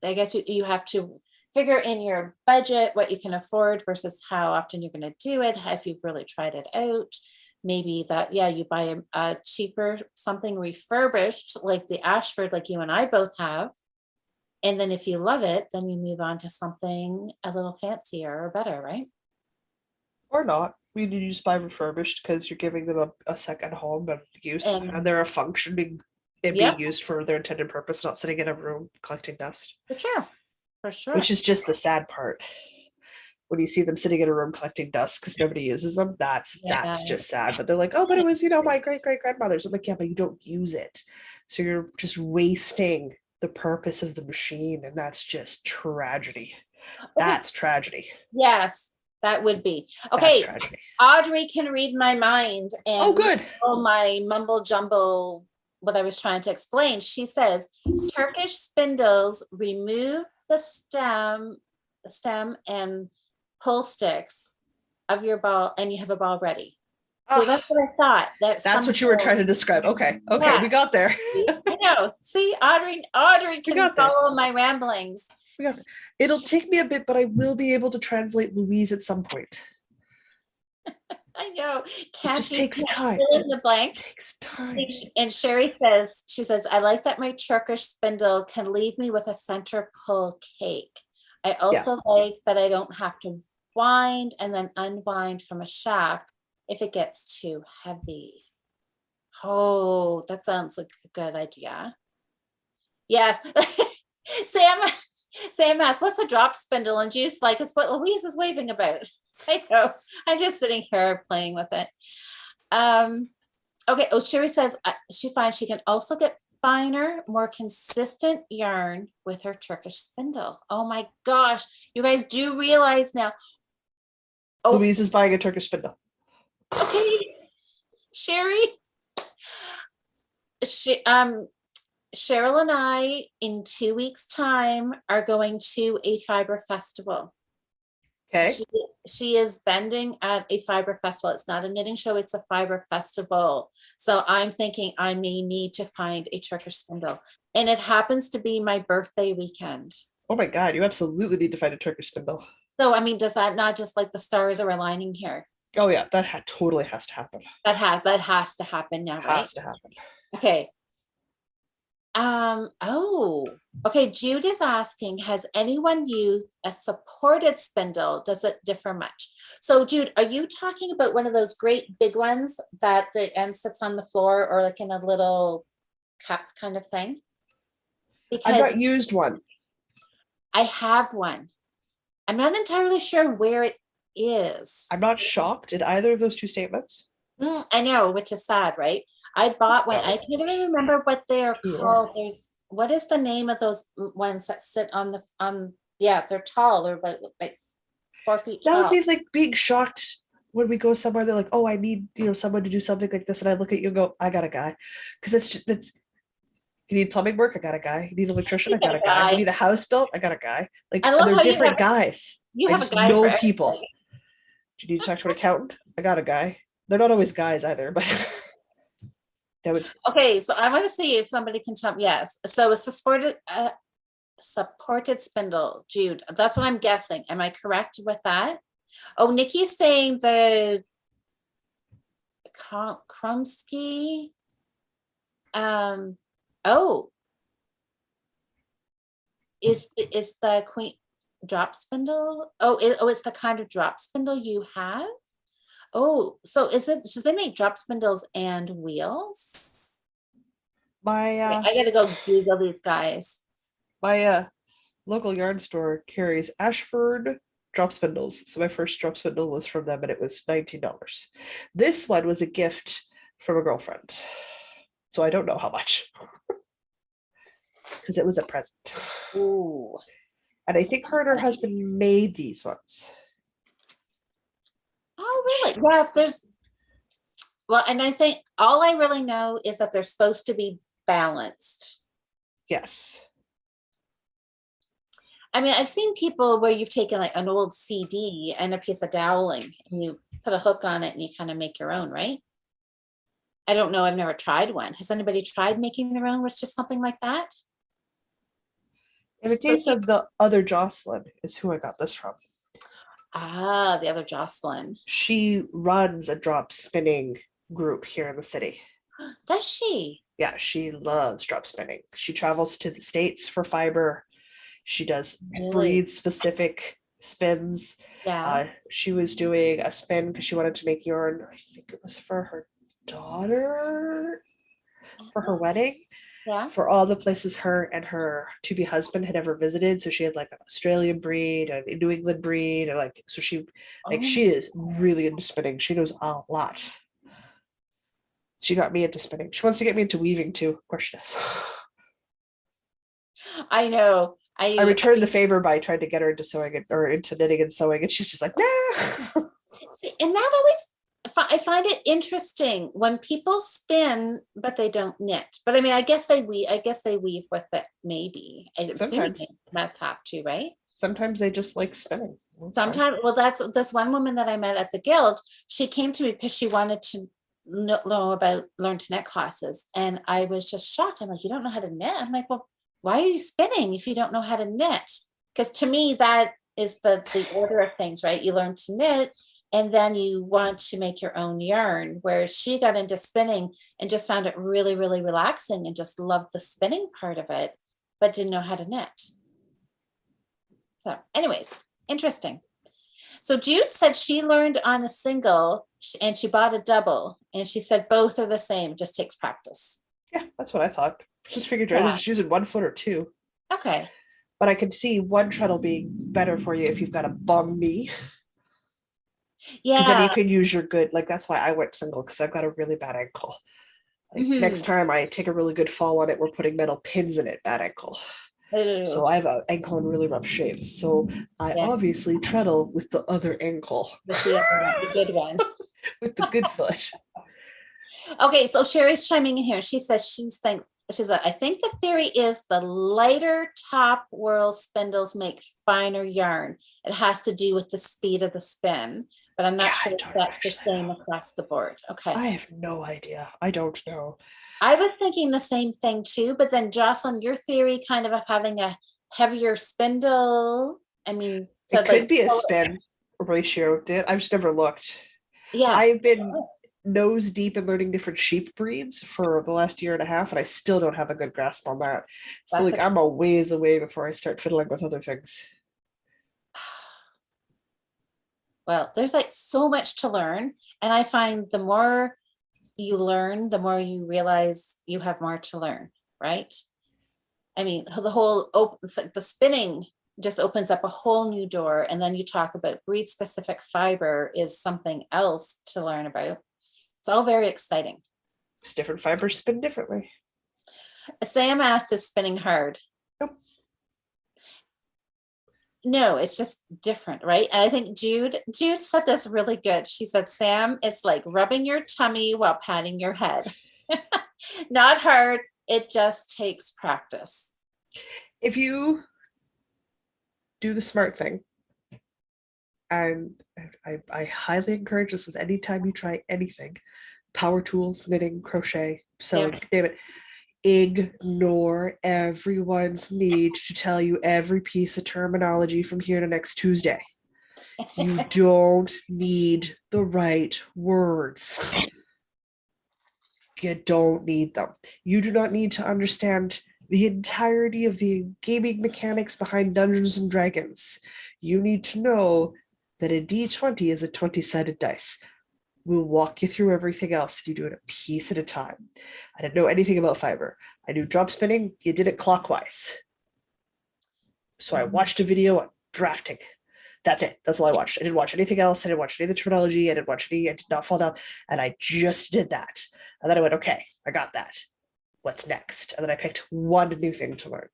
I guess you have to figure in your budget what you can afford versus how often you're going to do it. If you've really tried it out, maybe that, yeah, you buy a cheaper something refurbished like the Ashford, like you and I both have. And then if you love it, then you move on to something a little fancier or better, right? Or not. We need to just buy refurbished because you're giving them a second home and use, And and they're a functioning and Yep. being used for their intended purpose, not sitting in a room collecting dust. for sure. For sure. Which is just the sad part. When you see them sitting in a room collecting dust because nobody uses them, that's Yeah. just sad. But they're like, oh, but it was, my great grandmother's. I'm like, yeah, but you don't use it, so you're just wasting the purpose of the machine, and that's just tragedy. That's tragedy. Yes, that would be. That's Okay, tragedy. Audrey can read my mind and Oh, good. all my mumble jumble, what I was trying to explain. She says, Turkish spindles remove the stem and pull sticks of your ball and you have a ball ready. So that's what I thought. That's what you were trying to describe. Okay, Yeah. we got there. I know. See, Audrey can follow my ramblings. We got there. It'll take me a bit, but I will be able to translate Louise at some point. I know. It just takes time. Fill in the blank. It takes time. And Sherry says, I like that my Turkish spindle can leave me with a center pull cake. I also like that I don't have to wind and then unwind from a shaft if it gets too heavy. Oh, that sounds like a good idea. Yes. Sam asked, what's a drop spindle? And Juice like, it's what Louise is waving about. I know. I'm just sitting here playing with it. Okay. Oh, Sherry says she finds she can also get finer, more consistent yarn with her Turkish spindle. Oh my gosh. You guys do realize now. Oh, Louise is buying a Turkish spindle. Okay. Sherry. Cheryl and I, in 2 weeks' time, are going to a fiber festival. Okay. She is bending at a fiber festival. It's not a knitting show, it's a fiber festival. So I'm thinking I may need to find a Turkish spindle. And it happens to be my birthday weekend. Oh my God, you absolutely need to find a Turkish spindle. So, I mean, does that not just like the stars are aligning here? Oh yeah, that totally has to happen. That has to happen now, right? Has to happen. Okay. Okay. Jude is asking, has anyone used a supported spindle? Does it differ much? So Jude, are you talking about one of those great big ones that the end sits on the floor or like in a little cup kind of thing? Because I've not used one. I have one. I'm not entirely sure where it is. I'm not shocked at either of those two statements. I know, which is sad, right? I bought one. I can't even remember what they're called. What is the name of those ones that sit on they're tall. They're about like 4 feet tall. That would be like being shocked when we go somewhere. They're like, oh, I need, someone to do something like this. And I look at you and go, I got a guy. Because you need plumbing work, I got a guy. You need an electrician, I got a guy. You need a house built, I got a guy. Like, and they're different guys. You have a guy. Know people. Do you need to talk to an accountant? I got a guy. They're not always guys either, but that would. Okay, so I want to see if somebody can tell me. Yes, so it's a supported spindle, Jude. That's what I'm guessing. Am I correct with that? Oh, Nikki's saying the Krumsky. Is the Queen drop spindle? It's the kind of drop spindle you have. Oh, so should they make drop spindles and wheels? I gotta go Google these guys. My local yarn store carries Ashford drop spindles. So my first drop spindle was from them and it was $19. This one was a gift from a girlfriend. So I don't know how much. Because it was a present. Ooh. And I think her and her husband made these ones. Oh, really? Yeah, and I think all I really know is that they're supposed to be balanced. Yes. I mean, I've seen people where you've taken like an old CD and a piece of doweling and you put a hook on it and you kind of make your own, right? I don't know. I've never tried one. Has anybody tried making their own with just something like that? In the So case of the other Jocelyn is who I got this from. the other Jocelyn. She runs a drop spinning group here in the city. Does she? Yeah, she loves drop spinning. She travels to the States for fiber. She does Really? breed specific spins. Yeah. She was doing a spin because she wanted to make yarn. I think it was for her daughter for her wedding. Yeah. For all the places her and her to-be husband had ever visited. So she had like an Australian breed, a New England breed, and like so she Oh, she is really into spinning. She knows a lot. She got me into spinning. She wants to get me into weaving too. Of course she does. I know. I returned the favor by trying to get her into sewing or into knitting and sewing, and she's just like, nah. See, and that always I find it interesting when people spin but they don't knit. But I mean, I guess they weave with it. Maybe I'm assuming Sometimes. they must have to, right? Sometimes they just like spinning. That's fine. Sometimes. Well, that's this one woman that I met at the guild. She came to me because she wanted to know about learn to knit classes, and I was just shocked. I'm like, you don't know how to knit? I'm like, well, why are you spinning if you don't know how to knit? Because to me, that is the order of things, right? You learn to knit, and then you want to make your own yarn. Whereas she got into spinning and just found it really, really relaxing and just loved the spinning part of it, but didn't know how to knit. So anyways, interesting. So Jude said she learned on a single and she bought a double, and she said both are the same, just takes practice. Yeah, that's what I thought. Just figured Yeah. either just using 1 foot or 2. Okay. But I could see one treadle being better for you if you've got a bum knee. Because then you Yeah. can use your good, like that's why I went single, because I've got a really bad ankle. Like, next time I take a really good fall on it, we're putting metal pins in it, bad ankle. So I have an ankle in really rough shape. So I obviously treadle with the other ankle. With the good one. With the good foot. Okay, so Sherry's chiming in here. She says she's like, I think the theory is the lighter top whirl spindles make finer yarn. It has to do with the speed of the spin, but I'm not sure if that's the same across the board. Okay. I have no idea. I don't know. I was thinking the same thing too, but then Jocelyn, your theory kind of having a heavier spindle. I mean, so it could be a spin ratio. I've just never looked. Yeah. I've been nose deep in learning different sheep breeds for the last year and a half, and I still don't have a good grasp on that. So like I'm a ways away before I start fiddling with other things. Well, there's like so much to learn, and I find the more you learn, the more you realize you have more to learn, right? I mean, the whole it's like the spinning just opens up a whole new door, and then you talk about breed specific fiber is something else to learn about. It's all very exciting. It's different fibers spin differently. Sam asked, is spinning hard? Nope. No, it's just different, right? And I think Jude said this really good. She said, Sam, it's like rubbing your tummy while patting your head. Not hard. It just takes practice. If you do the smart thing, and I highly encourage this with any time you try anything, power tools, knitting, crochet, sewing, name it, ignore everyone's need to tell you every piece of terminology from here to next Tuesday. You don't need the right words. You don't need them. You do not need to understand the entirety of the gaming mechanics behind Dungeons and Dragons. You need to know that a D20 is a 20-sided dice. We'll walk you through everything else if you do it a piece at a time. I didn't know anything about fiber. I knew drop spinning, you did it clockwise. So I watched a video on drafting. That's it. That's all I watched. I didn't watch anything else. I didn't watch any of the terminology. I did not fall down. And I just did that. And then I went, okay, I got that. What's next? And then I picked one new thing to learn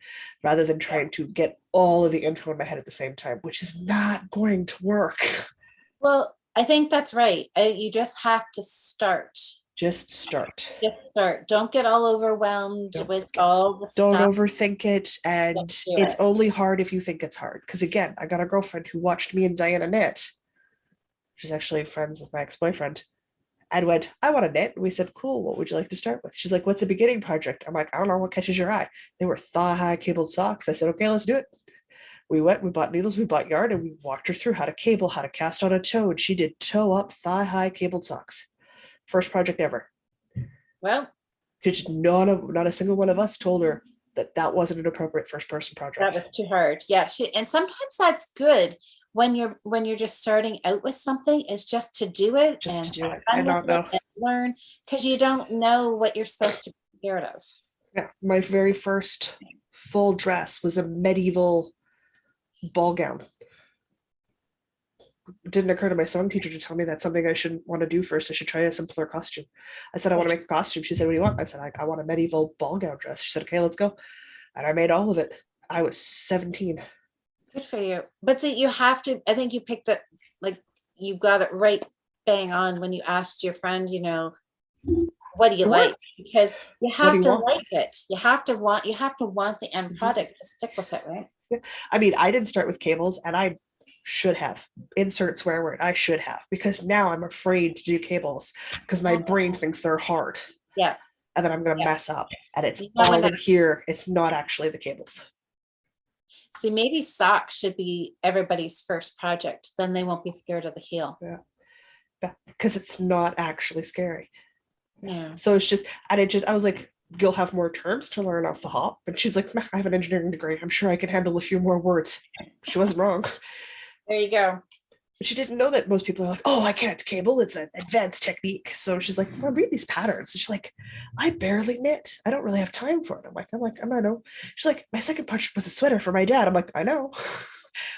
rather than trying to get all of the info in my head at the same time, which is not going to work. Well, I think that's right. You just have to start. Just start. Just start. Don't get all overwhelmed with all the Don't stuff. overthink it. And it's only hard if you think it's hard. Because again, I got a girlfriend who watched me and Diana knit. She's actually friends with my ex-boyfriend. and went, I want to knit. And we said, cool, what would you like to start with? She's like, what's a beginning project? I'm like, I don't know, what catches your eye? They were thigh-high cabled socks. I said, okay, let's do it. We went, we bought needles, we bought yarn, and we walked her through how to cable, how to cast on a toe. And she did toe up, thigh-high cabled socks. First project ever. Well, Because not a single one of us told her that wasn't an appropriate first person project. that was too hard. Yeah, and sometimes that's good when you're just starting out with something, is just to do it, Just and to do it have and fun not with know. it and learn, because you don't know what you're supposed to be scared of. Yeah, my very first full dress was a medieval ball gown. It didn't occur to my sewing teacher to tell me that's something I shouldn't want to do first. I should try a simpler costume. I said, I want to make a costume. She said, what do you want? I said, I want a medieval ball gown dress. She said, okay, let's go. And I made all of it. I was 17. Good for you. But see, you have to, I think you picked it, like, you got it right bang on when you asked your friend, what do you like? Because you have to like it. You have to want the end product to stick with it, right? Yeah. I mean, I didn't start with cables, and I should have. Insert swear word. I should have, because now I'm afraid to do cables because my brain thinks they're hard. Yeah. And then I'm going to mess up, and it's You know all what? in here. It's not actually the cables. See, maybe socks should be everybody's first project. Then they won't be scared of the heel. Yeah, because it's not actually scary. Yeah. So it's just, I was like, you'll have more terms to learn off the hop. And she's like, I have an engineering degree. I'm sure I can handle a few more words. She wasn't wrong. There you go. But she didn't know that most people are like, oh, I can't cable. It's an advanced technique. So she's like, well, read these patterns. And she's like, I barely knit. I don't really have time for it. I'm like, I know. She's like, my second project was a sweater for my dad. I'm like, I know.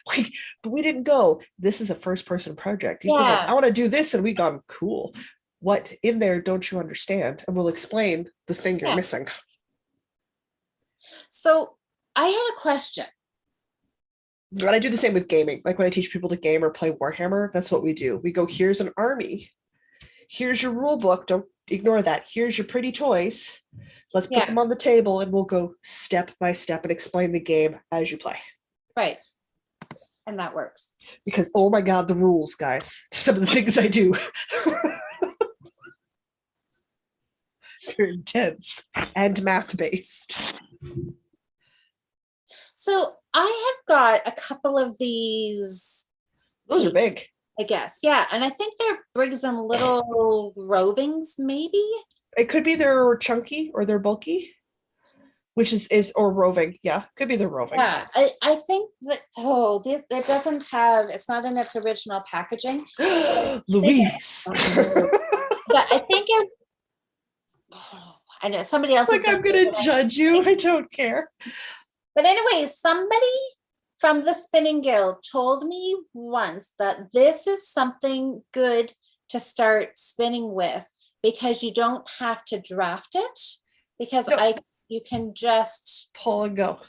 Like, but we didn't go, this is a first person project. You like, I want to do this. And we gone, cool. What in there don't you understand? And we'll explain the thing you're missing. So I had a question. But I do the same with gaming. Like when I teach people to game or play Warhammer, that's what we do. We go, here's an army. Here's your rule book. Don't ignore that. Here's your pretty toys. Let's put them on the table, and we'll go step by step and explain the game as you play. Right. And that works. Because, oh my God, the rules, guys. Some of the things I do. They're intense and math-based. So I have got a couple of these. Those are big. I guess. Yeah. And I think they're Briggs and Little rovings, maybe. It could be they're chunky or they're bulky, which is or roving. Yeah, could be they're roving. Yeah. I think that, it doesn't have, it's not in its original packaging. Louise. But I think I know somebody else like, I'm going to judge you. I don't care. But anyway, somebody from the Spinning Guild told me once that this is something good to start spinning with, because you don't have to draft it, because you can just pull and go.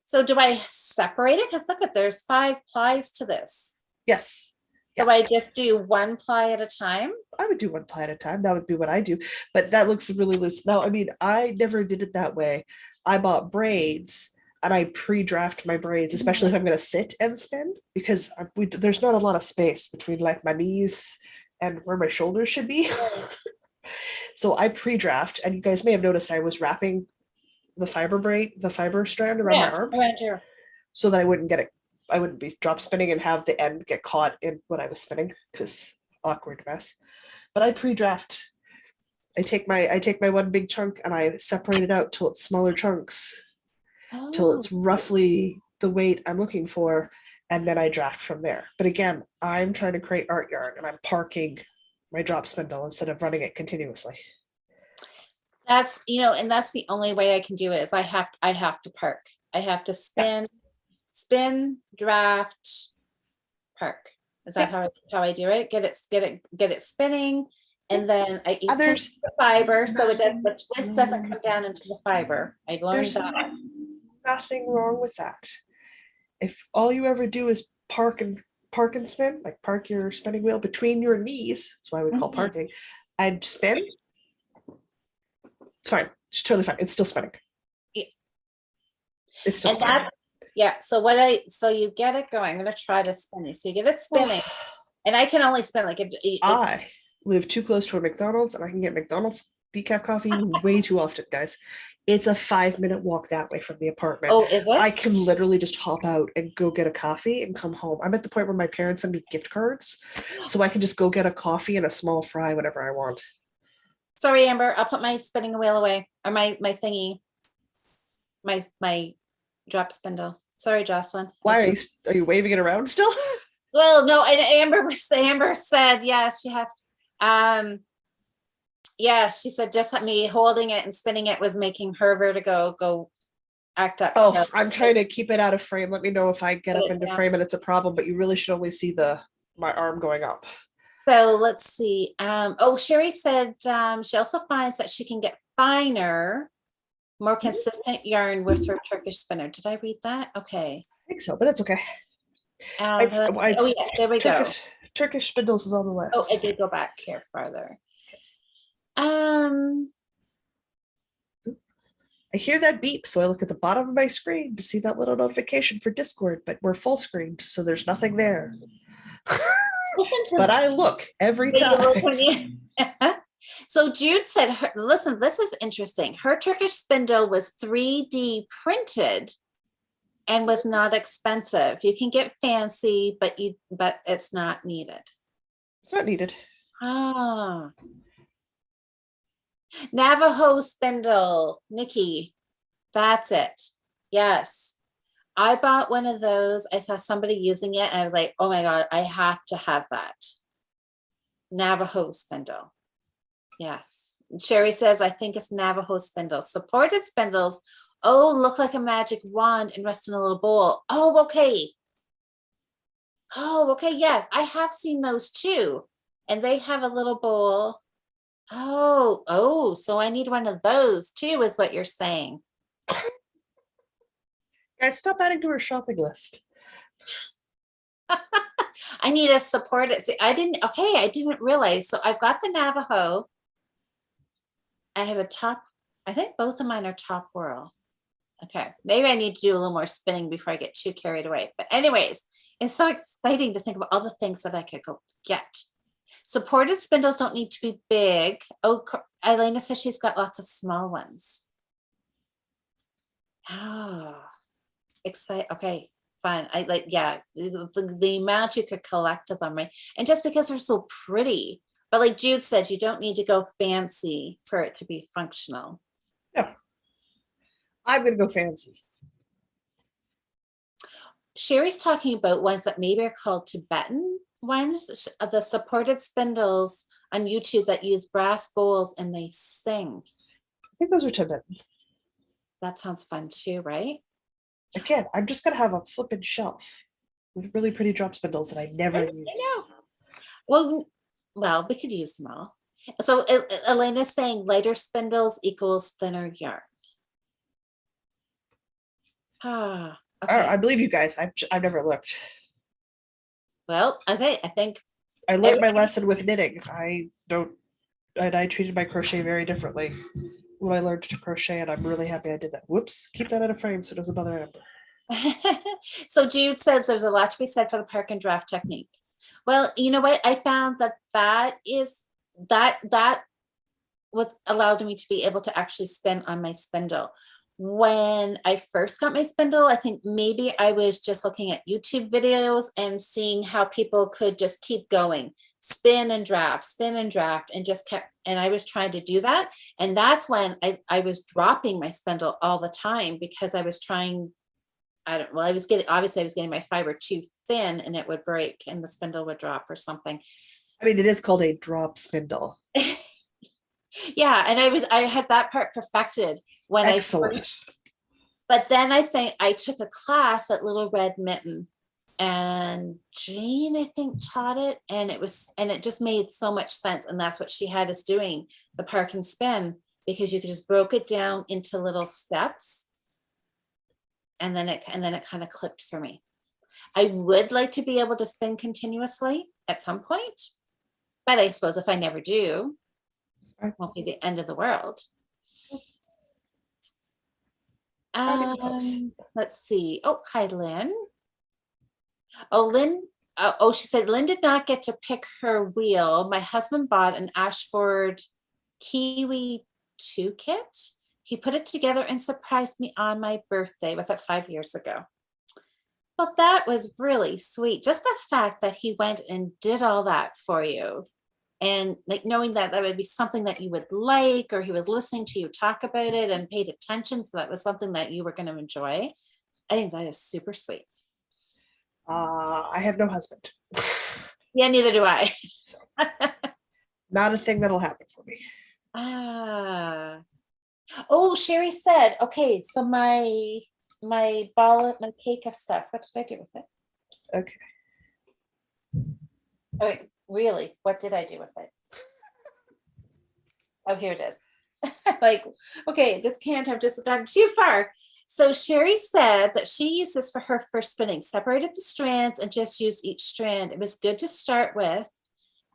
So do I separate it? Because look, there's 5 plies to this. Yes. So I just do 1 ply at a time? I would do 1 ply at a time. That would be what I do. But that looks really loose. Now, I mean, I never did it that way. I bought braids, and I pre-draft my braids, especially if I'm going to sit and spin, because there's not a lot of space between like my knees and where my shoulders should be. So I pre-draft, and you guys may have noticed I was wrapping the fiber strand around my arm, so that I wouldn't get it. I wouldn't be drop spinning and have the end get caught in what I was spinning, because awkward mess. But I pre-draft. I take my one big chunk and I separate it out till it's smaller chunks, till it's roughly the weight I'm looking for, and then I draft from there. But again, I'm trying to create art yarn, and I'm parking my drop spindle instead of running it continuously. That's, and that's the only way I can do it, is I have to park. I have to spin, draft, park. Is that how I do it? Get it spinning, and then I pinch the fiber so the twist doesn't come down into the fiber. I've learned that. Nothing wrong with that. If all you ever do is park and spin, like park your spinning wheel between your knees, that's why we call parking, and spin, it's fine. It's totally fine. It's still spinning. Yeah. It's still spinning. So you get it going. I'm going to try to spin it. So you get it spinning, and I can only spin like live too close to a McDonald's, and I can get McDonald's decaf coffee way too often, guys. It's a 5-minute walk that way from the apartment. Oh, is I it? can literally just hop out and go get a coffee and come home. I'm at the point where my parents send me gift cards, so I can just go get a coffee and a small fry whenever I want. Sorry, Amber. I'll put my spinning wheel away, or my thingy, my drop spindle. Sorry, Jocelyn. Why are you waving it around still? Well, no, and Amber said yes, she have yeah, she said just let me holding it and spinning it was making her vertigo go act up. Oh, So I'm trying to keep it out of frame. Let me know if I get Put up it into down. frame and it's a problem, but you really should only see my arm going up. So let's see. Oh, Sherry said she also finds that she can get finer, more consistent yarn with her Turkish spinner. Did I read that? Okay. I think so, but that's okay. Oh It's yeah, there we go. Turkish spindles is on the list. Oh, I did go back here farther. I hear that beep, so I look at the bottom of my screen to see that little notification for Discord, but we're full screened, so there's nothing there. Listen to But I look every But you time. look when you- So Jude said, listen, this is interesting. Her Turkish spindle was 3D printed and was not expensive. You can get fancy, but it's not needed. It's not needed. Ah. Navajo spindle, Nikki. That's it. Yes. I bought one of those. I saw somebody using it and I was like, oh my God, I have to have that. Navajo spindle. Yes. Sherry says, I think it's Navajo spindle. Supported spindles. Oh, look like a magic wand and rest in a little bowl. Oh, okay. Oh, okay. Yes, I have seen those too. And they have a little bowl. Oh, so I need one of those too, is what you're saying. Guys, stop adding to her shopping list. I need a supported. See, I didn't realize. So I've got the Navajo. I have a top. I think both of mine are top whirl. Okay, maybe I need to do a little more spinning before I get too carried away. But anyways, it's so exciting to think about all the things that I could go get. Supported spindles don't need to be big. Oh, Elena says she's got lots of small ones. Oh, excited. Okay, fine. I like, yeah, the amount you could collect of them, right? And just because they're so pretty. But like Jude said, you don't need to go fancy for it to be functional. No. I'm going to go fancy. Sherry's talking about ones that maybe are called Tibetan ones, the supported spindles on YouTube that use brass bowls and they sing. I think those are Tibetan. That sounds fun too, right? Again, I'm just going to have a flippin' shelf with really pretty drop spindles that I never use. I know. Well, we could use them all. So Elena's saying lighter spindles equals thinner yarn. Ah, okay. I believe you guys. I've never looked. Well, I think I learned my lesson with knitting. I treated my crochet very differently when I learned to crochet, and I'm really happy I did that. Whoops, keep that out of frame so it doesn't bother Amber. So Jude says there's a lot to be said for the park and draft technique. Well, you know what? I found that was allowed me to be able to actually spin on my spindle. When I first got my spindle, I think maybe I was just looking at YouTube videos and seeing how people could just keep going, spin and draft, and just kept, and I was trying to do that. And that's when I was dropping my spindle all the time because I was trying, I was getting my fiber too thin and it would break and the spindle would drop or something. I mean, it is called a drop spindle. Yeah, and I had that part perfected when Excellent. but then I think I took a class at Little Red Mitten and Jane, I think, taught it, and it just made so much sense. And that's what she had us doing, the park and spin, because you could just broke it down into little steps. And then it kind of clicked for me. I would like to be able to spin continuously at some point, but I suppose if I never do, it won't be the end of the world. Let's see. Oh, hi, Lynn. Oh, Lynn, Oh, she said Lynn did not get to pick her wheel. My husband bought an Ashford Kiwi 2 kit. He put it together and surprised me on my birthday. Was that 5 years ago? Well, that was really sweet. Just the fact that he went and did all that for you, and like knowing that that would be something that you would like, or he was listening to you talk about it and paid attention, so that was something that you were going to enjoy. I think that is super sweet. I have no husband. Yeah, neither do I. So, not a thing that'll happen for me. Oh, Sherry said, okay, so my ball, my cake of stuff, what did I do with it? Okay. Oh, wait, really? What did I do with it? Oh, here it is. Like, okay, this can't have just gone too far. So Sherry said that she used this for her first spinning, separated the strands and just used each strand. It was good to start with.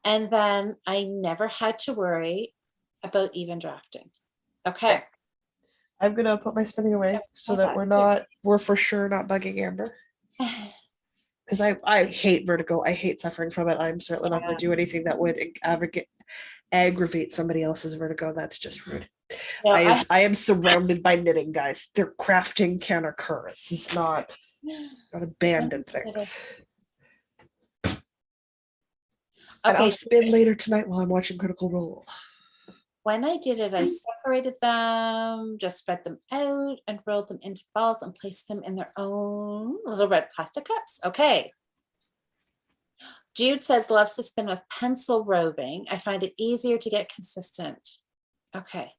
And then I never had to worry about even drafting. Okay. I'm gonna put my spinning away so that we're for sure not bugging Amber. Because I hate vertigo. I hate suffering from it. I'm certainly not going to do anything that would aggravate somebody else's vertigo. That's just rude. No, I am surrounded by knitting, guys. Their crafting can occur. This is not abandoned things. And I'll spin later tonight while I'm watching Critical Role. When I did it, I separated them, just spread them out and rolled them into balls and placed them in their own little red plastic cups. Okay. Jude says loves to spin with pencil roving. I find it easier to get consistent. Okay.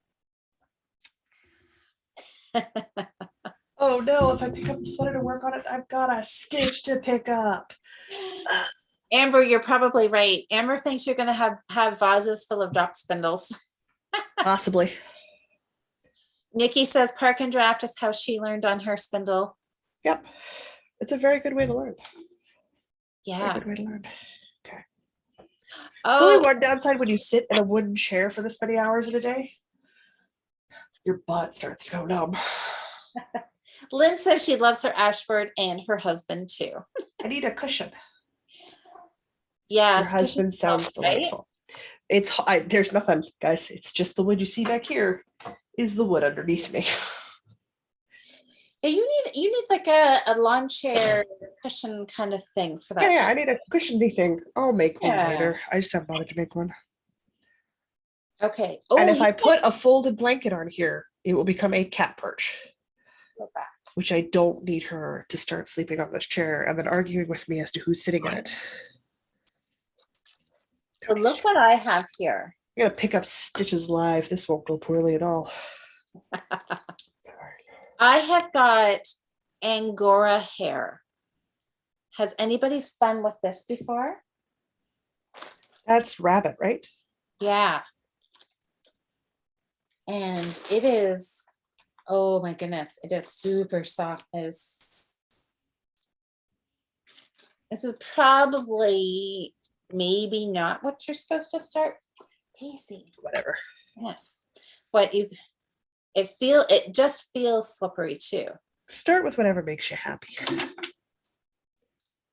Oh no, if I pick up the sweater to work on it, I've got a stitch to pick up. Amber, you're probably right. Amber thinks you're going to have vases full of drop spindles. Possibly. Nikki says park and draft is how she learned on her spindle. Yep. It's a very good way to learn. Yeah. Very good way to learn. Okay. Oh. There's only one downside when you sit in a wooden chair for this many hours in a day. Your butt starts to go numb. Lynn says she loves her Ashford and her husband too. I need a cushion. Yeah. Your husband sounds delightful. It's there's nothing, guys. It's just the wood you see back here is the wood underneath me. Yeah, you need like a lawn chair cushion kind of thing for that. Yeah, I need a cushiony thing. I'll make one later. I just haven't bothered to make one. Okay. And if I put a folded blanket on here, it will become a cat perch. Which I don't need her to start sleeping on this chair and then arguing with me as to who's sitting in it. So look what I have here. I'm gonna pick up stitches live. This won't go poorly at all. I have got Angora hair. Has anybody spun with this before? That's rabbit, right? Yeah. And it is, oh my goodness, it is super soft. This is probably maybe not what you're supposed to start. Daisy. Whatever. Yes. But it just feels slippery too. Start with whatever makes you happy.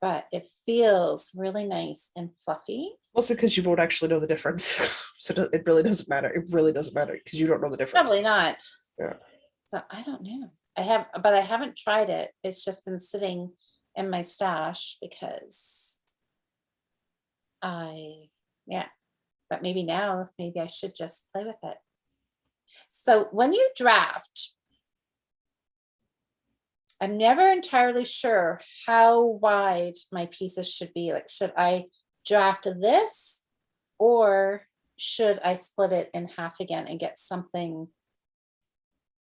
But it feels really nice and fluffy. Mostly because you won't actually know the difference. So it really doesn't matter. It really doesn't matter because you don't know the difference. Probably not. Yeah. So I don't know. But I haven't tried it. It's just been sitting in my stash because but maybe I should just play with it. So when you draft, I'm never entirely sure how wide my pieces should be. Like, should I draft this or should I split it in half again and get something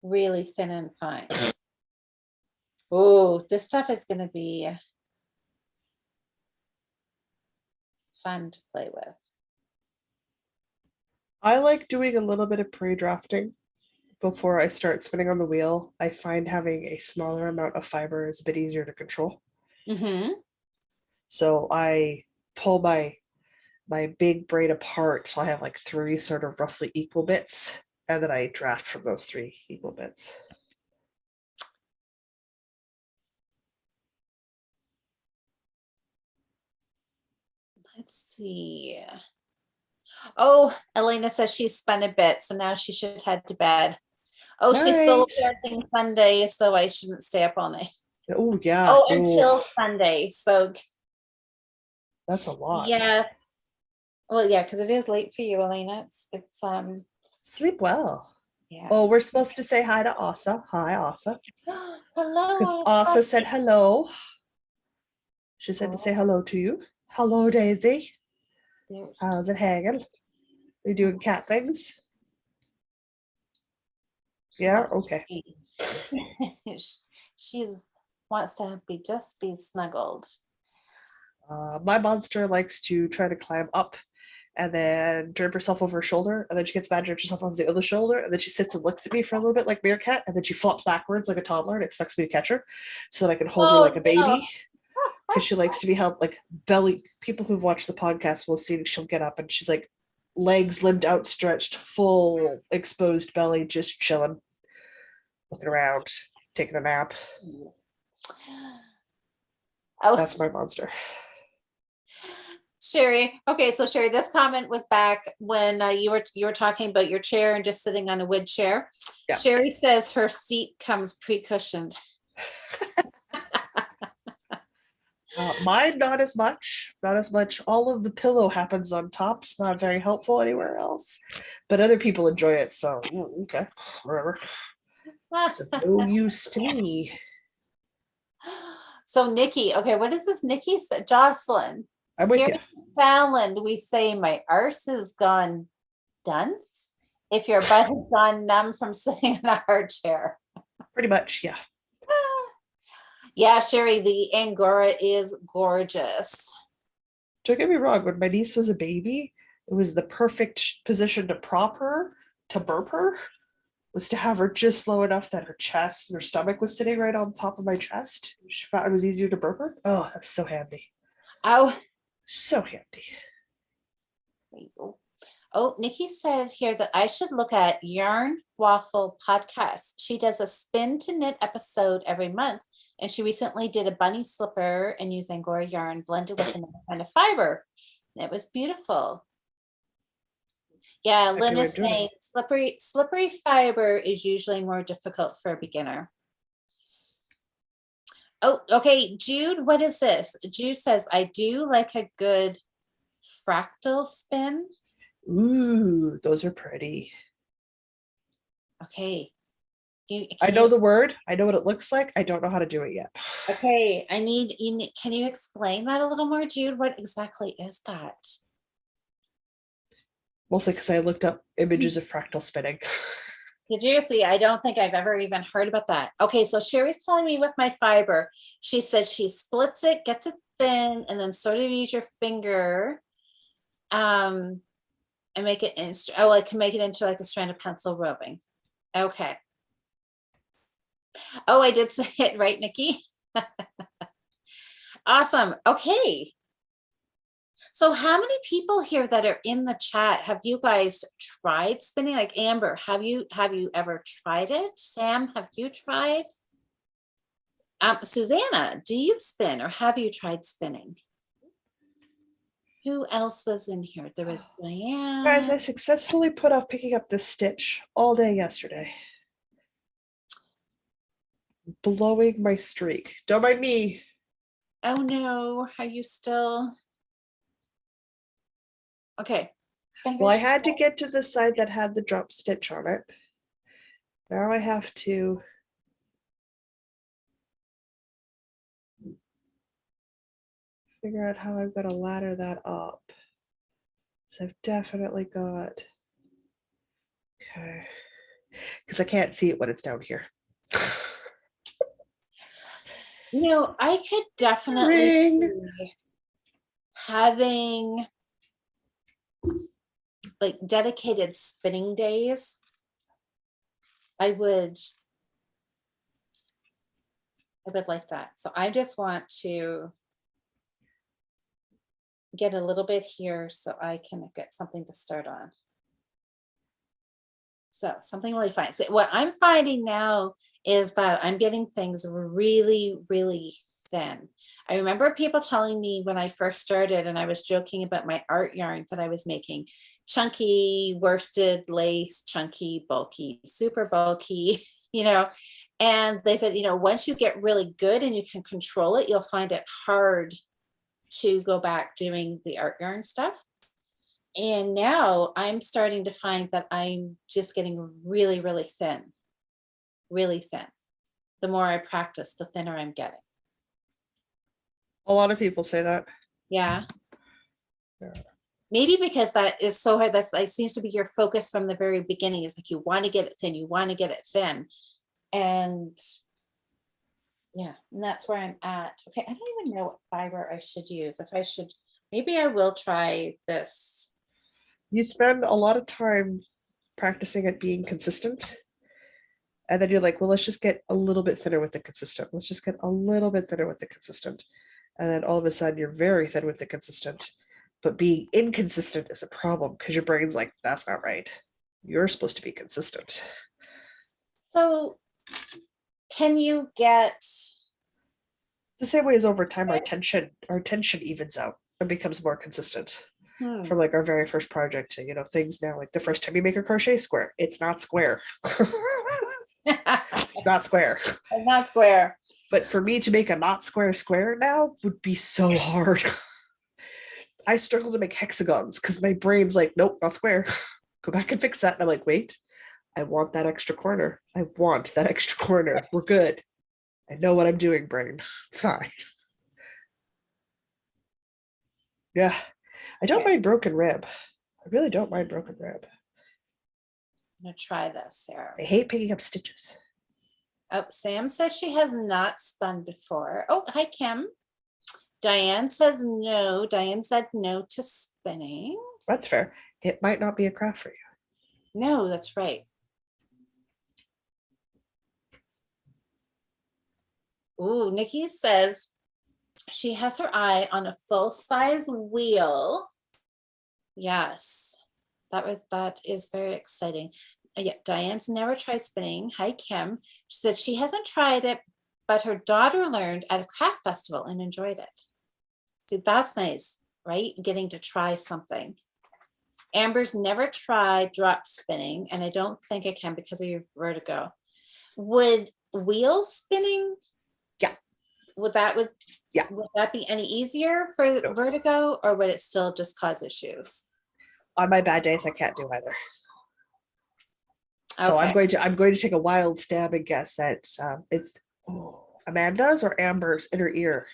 really thin and fine? Oh, this stuff is going to be fun to play with. I like doing a little bit of pre-drafting before I start spinning on the wheel. I find having a smaller amount of fiber is a bit easier to control. Mm-hmm. So I pull my big braid apart, so I have like 3 sort of roughly equal bits, and then I draft from those 3 equal bits. let's see. Oh, Elena says she's spun a bit, so now she should head to bed. Oh, she's solo Right. parenting Sunday, so I shouldn't stay up all night. Oh yeah. Oh, No, until Sunday. So that's a lot. yeah. Well, yeah, because it is late for you, Elena. It's Sleep well. yeah. Oh, we're supposed to say hi to Asa. Hi, Asa. Because Hello. Asa said hello. She said to say hello to you. Hello, Daisy. How's it hanging? Are you doing cat things? Yeah, okay. She's wants to be snuggled. My monster likes to try to climb up and then drape herself over her shoulder, and then she gets mad, drapes herself over the other shoulder, and then she sits and looks at me for a little bit like Meerkat, and then she flops backwards like a toddler and expects me to catch her so that I can hold her like a baby. Because she likes to be held like belly. People who've watched the podcast will see she'll get up and she's like legs limbed outstretched, full exposed belly, just chilling, looking around, taking a nap. Oh, That's my monster. Sherry. Okay, so Sherry, this comment was back when you were talking about your chair and just sitting on a wood chair. Yeah. Sherry says her seat comes pre-cushioned. Mine, not as much. Not as much. All of the pillow happens on top. It's not very helpful anywhere else. But other people enjoy it, so okay, whatever. It's of no use to me. So Nikki, okay, what is this? Nikki said, Jocelyn. I'm with Here you. in Fallon, we say my arse has gone dunce if your butt has gone numb from sitting in a hard chair. Pretty much, yeah. Yeah, Sherry, the Angora is gorgeous. Don't get me wrong, when my niece was a baby, it was the perfect position to prop her, to burp her, was to have her just low enough that her chest and her stomach was sitting right on top of my chest. She found it was easier to burp her. Oh, that's so handy. Oh, So handy. there you go. Oh, Nikki said here that I should look at Yarn Waffle podcast. She does a spin to knit episode every month, and she recently did a bunny slipper and used Angora yarn blended with another kind of fiber. It was beautiful. Yeah, Lynn is saying slippery fiber is usually more difficult for a beginner. Oh, okay, Jude, what is this? Jude says, I do like a good fractal spin. Ooh, those are pretty. Okay. I know the word. I know what it looks like. I don't know how to do it yet. Okay, can you explain that a little more, Jude? What exactly is that? Mostly because I looked up images of fractal spinning. Seriously, I don't think I've ever even heard about that. Okay, so Sherry's telling me with my fiber, she says she splits it, gets it thin, and then sort of use your finger and make it I can make it into like a strand of pencil roving. Okay. Oh, I did say it right, Nikki. Awesome. Okay. So how many people here that are in the chat have you guys tried spinning? Like Amber, have you ever tried it? Sam, have you tried? Susanna, do you spin or have you tried spinning? Who else was in here? There was Diane. Guys, I successfully put off picking up this stitch all day yesterday. Blowing my streak. Don't mind me. Oh no, are you still? Okay. Well, I had to get to the side that had the drop stitch on it. Now I have to figure out how I'm going to ladder that up. So I've definitely got, okay, because I can't see it when it's down here. You know, I could definitely see having like dedicated spinning days. I would like that. So I just want to get a little bit here so I can get something to start on. So something really fine. So what I'm finding now is that I'm getting things really, really thin. I remember people telling me when I first started and I was joking about my art yarns that I was making chunky worsted lace, chunky, bulky, super bulky, and they said, once you get really good and you can control it, you'll find it hard to go back doing the art yarn stuff. And now I'm starting to find that I'm just getting really, really thin, really thin. The more I practice, the thinner I'm getting. A lot of people say that. Yeah. Yeah. Maybe because that is so hard. That's like seems to be your focus from the very beginning. Is like you want to get it thin, you want to get it thin. And yeah, and that's where I'm at. Okay, I don't even know what fiber I should use. If I should, maybe I will try this. You spend a lot of time practicing at being consistent. And then you're like, well, let's just get a little bit thinner with the consistent. Let's just get a little bit thinner with the consistent. And then all of a sudden you're very thin with the consistent. But being inconsistent is a problem because your brain's like, that's not right. You're supposed to be consistent. So can you get The same way as over time our tension evens out and becomes more consistent. From like our very first project to things now, like the first time you make a crochet square, it's not square. It's not square. It's not square. But for me to make a not square now would be so hard. I struggle to make hexagons because my brain's like, nope, not square. Go back and fix that. And I'm like, wait, I want that extra corner. I want that extra corner. We're good. I know what I'm doing, brain. It's fine. Yeah. I don't mind broken rib. I really don't mind broken rib. I'm gonna try this, Sarah. I hate picking up stitches. Oh, Sam says she has not spun before. Oh, hi, Kim. Diane says no. Diane said no to spinning. That's fair. It might not be a craft for you. No, that's right. Ooh, Nikki says she has her eye on a full-size wheel. Yes, that is very exciting. Yeah, Diane's never tried spinning. Hi, Kim. She said she hasn't tried it, but her daughter learned at a craft festival and enjoyed it. See, that's nice, right? Getting to try something. Amber's never tried drop spinning, and I don't think I can because of your vertigo. Would wheel spinning? Yeah. Would that be any easier for vertigo, or would it still just cause issues? On my bad days, I can't do either. So Okay. I'm going to take a wild stab and guess that it's Amanda's or Amber's inner ear.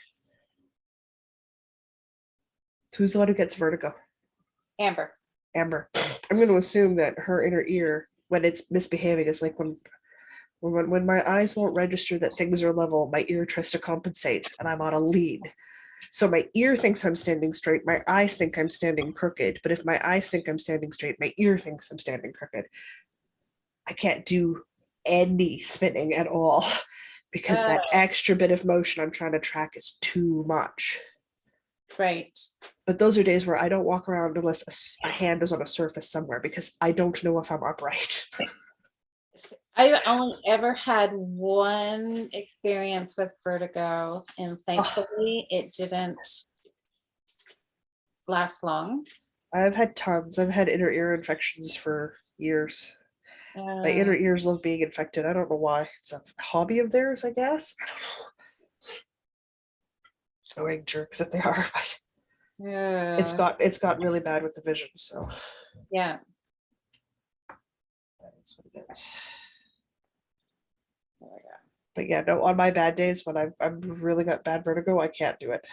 Who's the one who gets vertigo? Amber. Amber. I'm going to assume that her inner ear, when it's misbehaving, is like when my eyes won't register that things are level, my ear tries to compensate and I'm on a lead. So my ear thinks I'm standing straight, my eyes think I'm standing crooked, but if my eyes think I'm standing straight, my ear thinks I'm standing crooked. I can't do any spinning at all because that extra bit of motion I'm trying to track is too much. Right. But those are days where I don't walk around unless a hand is on a surface somewhere because I don't know if I'm upright. I've only ever had one experience with vertigo, and thankfully it didn't last long. I've had tons. I've had inner ear infections for years. My inner ears love being infected. I don't know why. It's a hobby of theirs, I guess. I don't know. Annoying jerks that they are, but it's got really bad with the vision. So yeah, that's what it is. But yeah, no. On my bad days when I've really got bad vertigo, I can't do it.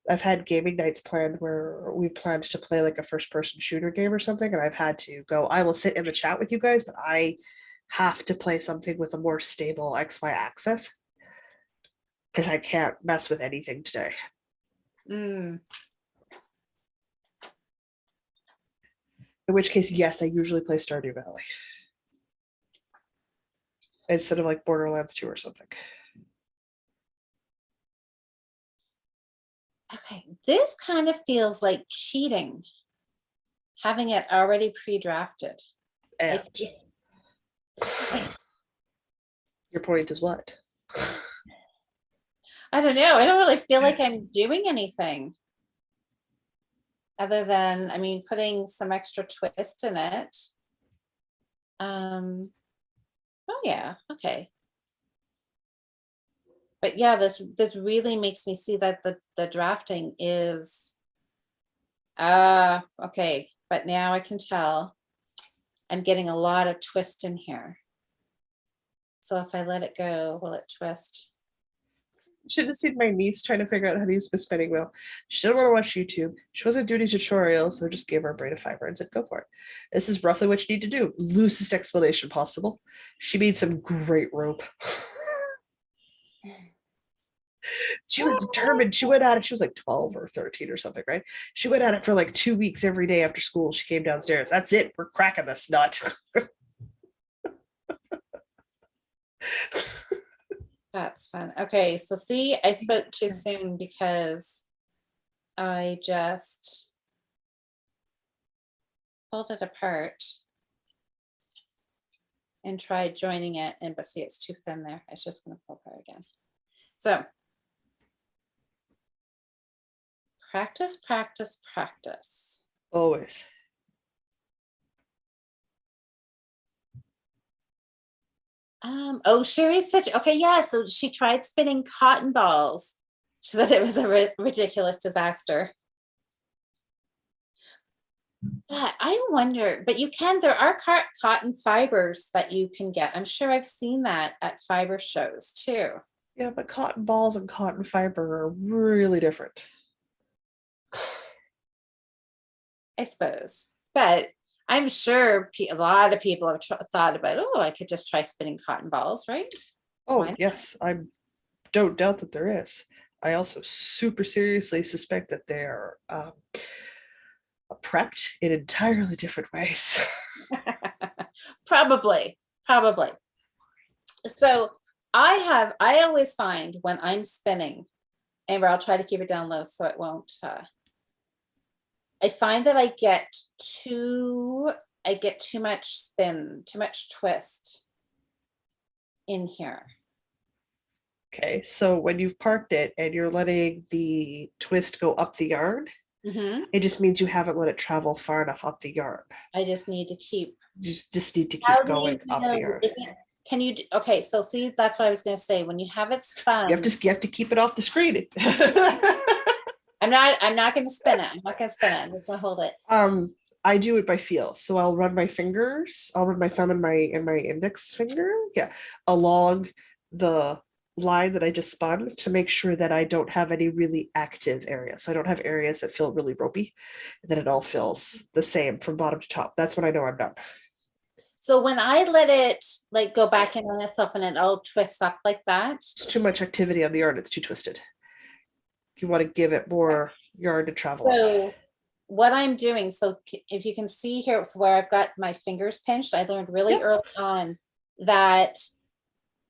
I've had gaming nights planned where we planned to play like a first-person shooter game or something, and I've had to go. I will sit in the chat with you guys, but I have to play something with a more stable XY axis because I can't mess with anything today. In which case, yes, I usually play Stardew Valley instead of like Borderlands 2 or something. Okay, this kind of feels like cheating, having it already pre-drafted. And Your point is what? I don't know. I don't really feel like I'm doing anything other than, I mean, putting some extra twist in it. Oh yeah, okay. But yeah, this really makes me see that the drafting is okay. But now I can tell I'm getting a lot of twist in here. So if I let it go, will it twist? Should have seen my niece trying to figure out how to use the spinning wheel. She didn't want to watch YouTube. She wasn't doing tutorials, so I just gave her a braid of fiber and said, go for it. This is roughly what you need to do. Loosest explanation possible. She made some great rope. She was determined. She went at it. She was like 12 or 13 or something, right? She went at it for like 2 weeks every day after school. She came downstairs. That's it. We're cracking this nut. That's fun. Okay, so see, I spoke too soon because I just pulled it apart and tried joining it, and but see, it's too thin there. It's just going to pull apart again. So practice, practice, practice. Always. Oh, Sherry said, okay, yeah, so she tried spinning cotton balls. She said it was a ridiculous disaster. But I wonder, but you can, there are cotton fibers that you can get. I'm sure I've seen that at fiber shows too. Yeah, but cotton balls and cotton fiber are really different. I suppose, but I'm sure a lot of people have thought about, oh, I could just try spinning cotton balls, right? Oh, yes, I don't doubt that there is. I also super seriously suspect that they're prepped in entirely different ways. Probably. So I always find when I'm spinning, and I'll try to keep it down low so it won't, I find that I get too much spin, too much twist in here. Okay, so when you've parked it and you're letting the twist go up the yarn, it just means you haven't let it travel far enough up the yarn. I just need to keep. You just need to keep going up the yarn. Can you? Okay, so see, that's what I was going to say. When you have it spun, you have to keep it off the screen. I'm not going to spin it. I'm not going to spin it. I'm just going to hold it. I do it by feel. So I'll run my fingers. I'll run my thumb and my index finger, along the line that I just spun to make sure that I don't have any really active areas. So I don't have areas that feel really ropey, and then it all feels the same from bottom to top. That's when I know I'm done. So when I let it like go back in on itself and it all twists up like that, it's too much activity on the yarn. It's too twisted. You want to give it more yarn to travel. So what I'm doing, so if you can see here, so where I've got my fingers pinched, I learned really early on that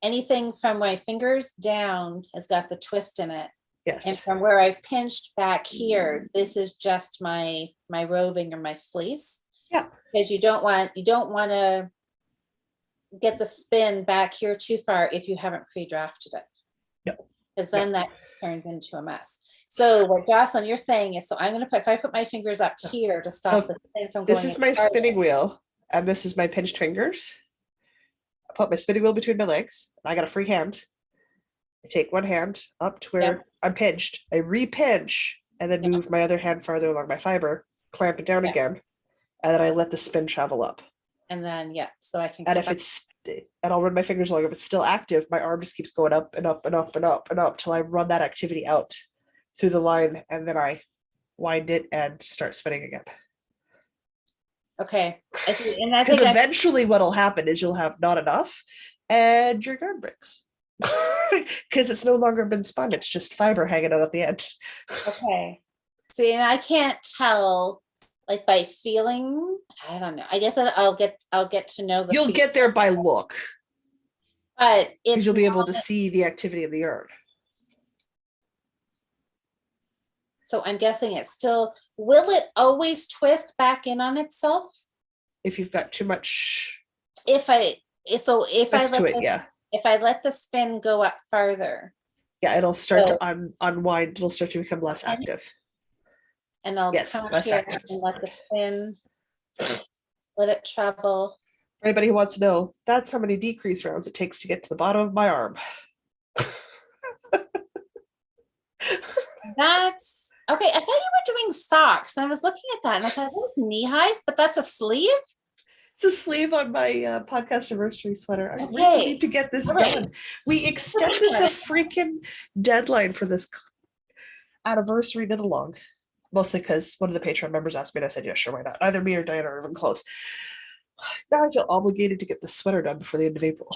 anything from my fingers down has got the twist in it. Yes. And from where I've pinched back here, this is just my roving or my fleece. Yeah. Because you don't want to get the spin back here too far if you haven't pre-drafted it. No. Because then that turns into a mess. So what Jocelyn, you're saying is, so I'm going to if I put my fingers up here to stop the spin from going. This is my spinning wheel, and this is my pinched fingers. I put my spinning wheel between my legs. I got a free hand. I take one hand up to where I'm pinched. I re-pinch and then move my other hand farther along my fiber, clamp it down again, and then I let the spin travel up. And then so I can. And if it's, and I'll run my fingers along. If it's still active, my arm just keeps going up and up and up and up and up till I run that activity out through the line, and then I wind it and start spinning again. Okay. Because eventually what'll happen is you'll have not enough and your yarn breaks. Because it's no longer been spun. It's just fiber hanging out at the end. Okay. See, and I can't tell like by feeling. I don't know. I guess I'll get to know the. You'll get there by look. But because you'll be able to see the activity of the yarn. So I'm guessing it still, will it always twist back in on itself? If you've got too much. If I let if I let the spin go up farther, Yeah, it'll start So- to unwind. It'll start to become less active. and I'll Yes, come up less here active is and the let the spin, let it travel. For anybody who wants to know, that's how many decrease rounds it takes to get to the bottom of my arm. That's okay. I thought you were doing socks. I was looking at that and I thought, oh, knee highs, but that's a sleeve. It's a sleeve on my podcast anniversary sweater. I really Okay. need to get this All right. done. We extended the freaking deadline for this anniversary knit along, mostly because one of the Patreon members asked me, and I said, yeah, sure, why not? Either me or Diana are even close. Now I feel obligated to get the sweater done before the end of April.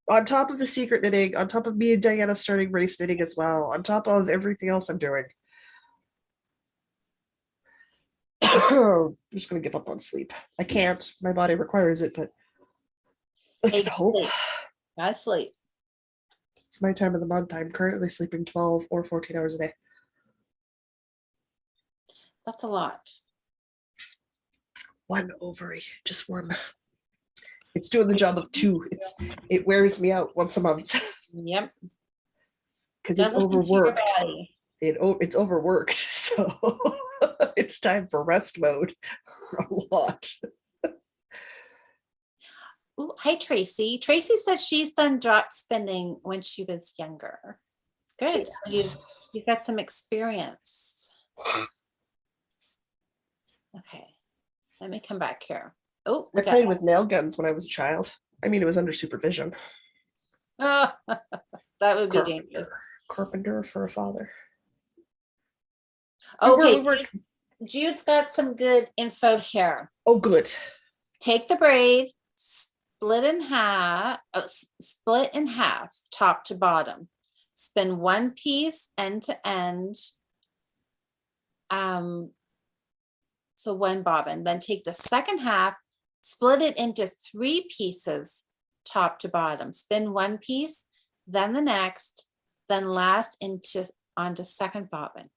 On top of the secret knitting, on top of me and Diana starting race knitting as well, on top of everything else I'm doing. I'm just gonna give up on sleep. I can't. My body requires it, but I Hey, can hope. sleep. Gotta sleep. It's my time of the month. I'm currently sleeping 12 or 14 hours a day. That's a lot. One ovary, just one. It's doing the job of two. It wears me out once a month Yep. because it's Doesn't listen to your overworked. body. It's overworked, so it's time for rest mode a lot. Ooh, hi, Tracy. Tracy said she's done drop spinning when she was younger. Good. So you've got some experience. Okay. Let me come back here. Oh, I played with nail guns when I was a child. I mean, it was under supervision. Oh, that would be dangerous. Carpenter for a father. Okay. Jude's got some good info here. Oh, good. Take the braid, split in half, top to bottom. Spin one piece end to end. So one bobbin. Then take the second half, split it into 3 pieces, top to bottom. Spin one piece, then the next, then last onto second bobbin.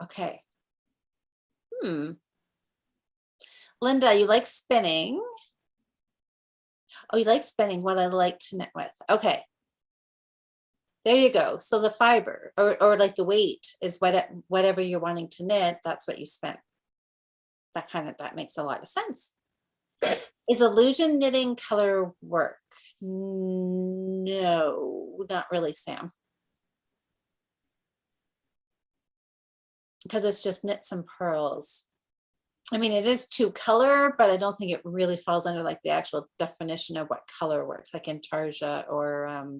Okay. Linda, you like spinning? Oh, you like spinning, what I like to knit with. Okay. There you go. So the fiber or like the weight is whatever you're wanting to knit, that's what you spin. That makes a lot of sense. Is illusion knitting color work? No, not really, Sam. Because it's just knit some pearls. I mean, it is 2 color, but I don't think it really falls under like the actual definition of what color works, like in Tarja or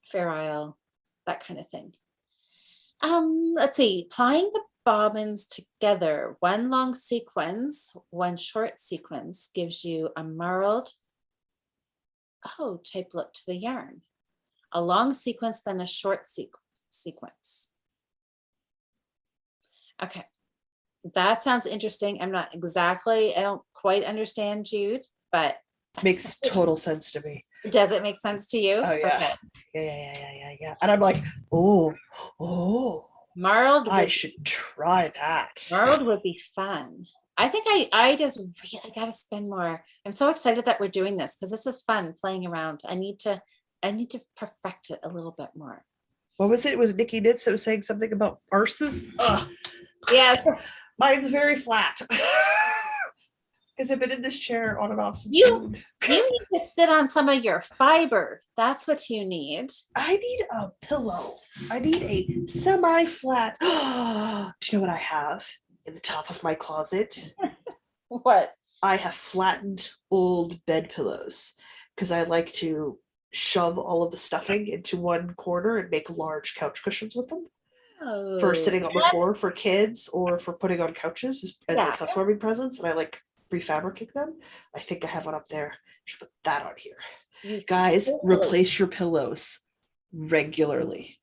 Fair Isle, that kind of thing. Let's see, applying the bobbins together, one long sequence, one short sequence gives you a marled, type look to the yarn. A long sequence, then a short sequence. Okay, that sounds interesting. I don't quite understand, Jude, but Makes total sense to me. does it make sense to you? Oh yeah. Okay. Yeah. And I'm like, oh, Marled I should try that. Marled would be fun. I think I just really gotta spend more. I'm so excited that we're doing this because this is fun playing around. I need to perfect it a little bit more. What was it? It was Nikki Knits that was saying something about arses. Ugh. Yeah. Mine's very flat. Because I've been in this chair on and off since You June. need to sit on some of your fiber. That's what you need. I need a pillow. I need a semi-flat. Do you know what I have in the top of my closet? What? I have flattened old bed pillows because I like to shove all of the stuffing into one corner and make large couch cushions with them for sitting on the floor for kids or for putting on couches as like housewarming presents. And I like refabricate them. I think I have one up there. Should put that on here. Guys, replace your pillows regularly.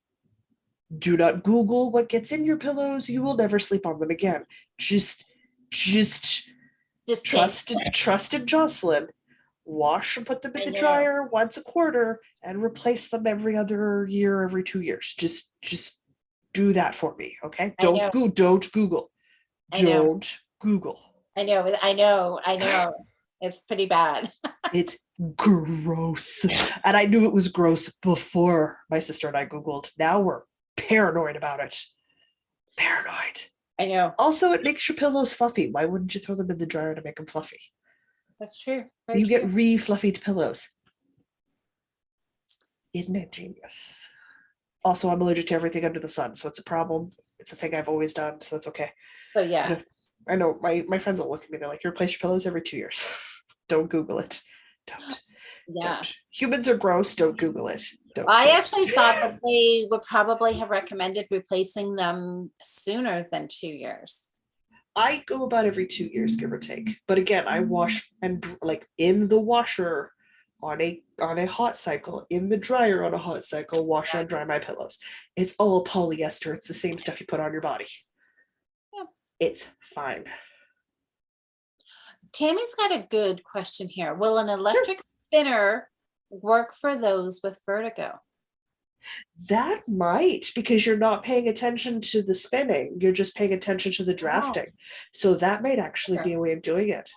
Do not Google what gets in your pillows. You will never sleep on them again. Just trusted Jocelyn. Wash and put them in the dryer once a quarter and replace them every other year, every 2 years. Just do that for me, okay? Don't Google. Don't Google. I know. It's pretty bad. It's gross. And I knew it was gross before my sister and I Googled. Now we're paranoid about it. Paranoid. I know. Also, it makes your pillows fluffy. Why wouldn't you throw them in the dryer to make them fluffy? That's true. Very You true. get re-fluffied pillows. Isn't it genius? Also, I'm allergic to everything under the sun, so it's a problem. It's a thing I've always done, so that's okay. So yeah. I know my friends will look at me. They're like, "You replace your pillows every 2 years." Don't Google it. Don't. Yeah. Don't. Humans are gross. Don't Google it. Don't. I actually thought that they would probably have recommended replacing them sooner than 2 years. I go about every 2 years, give or take. But again, I wash and like in the washer on a hot cycle, in the dryer on a hot cycle, wash and dry my pillows. It's all polyester. It's the same stuff you put on your body. Yeah. It's fine. Tammy's got a good question here. Will an electric spinner work for those with vertigo? That might, because you're not paying attention to the spinning. You're just paying attention to the drafting. So that might actually be a way of doing it.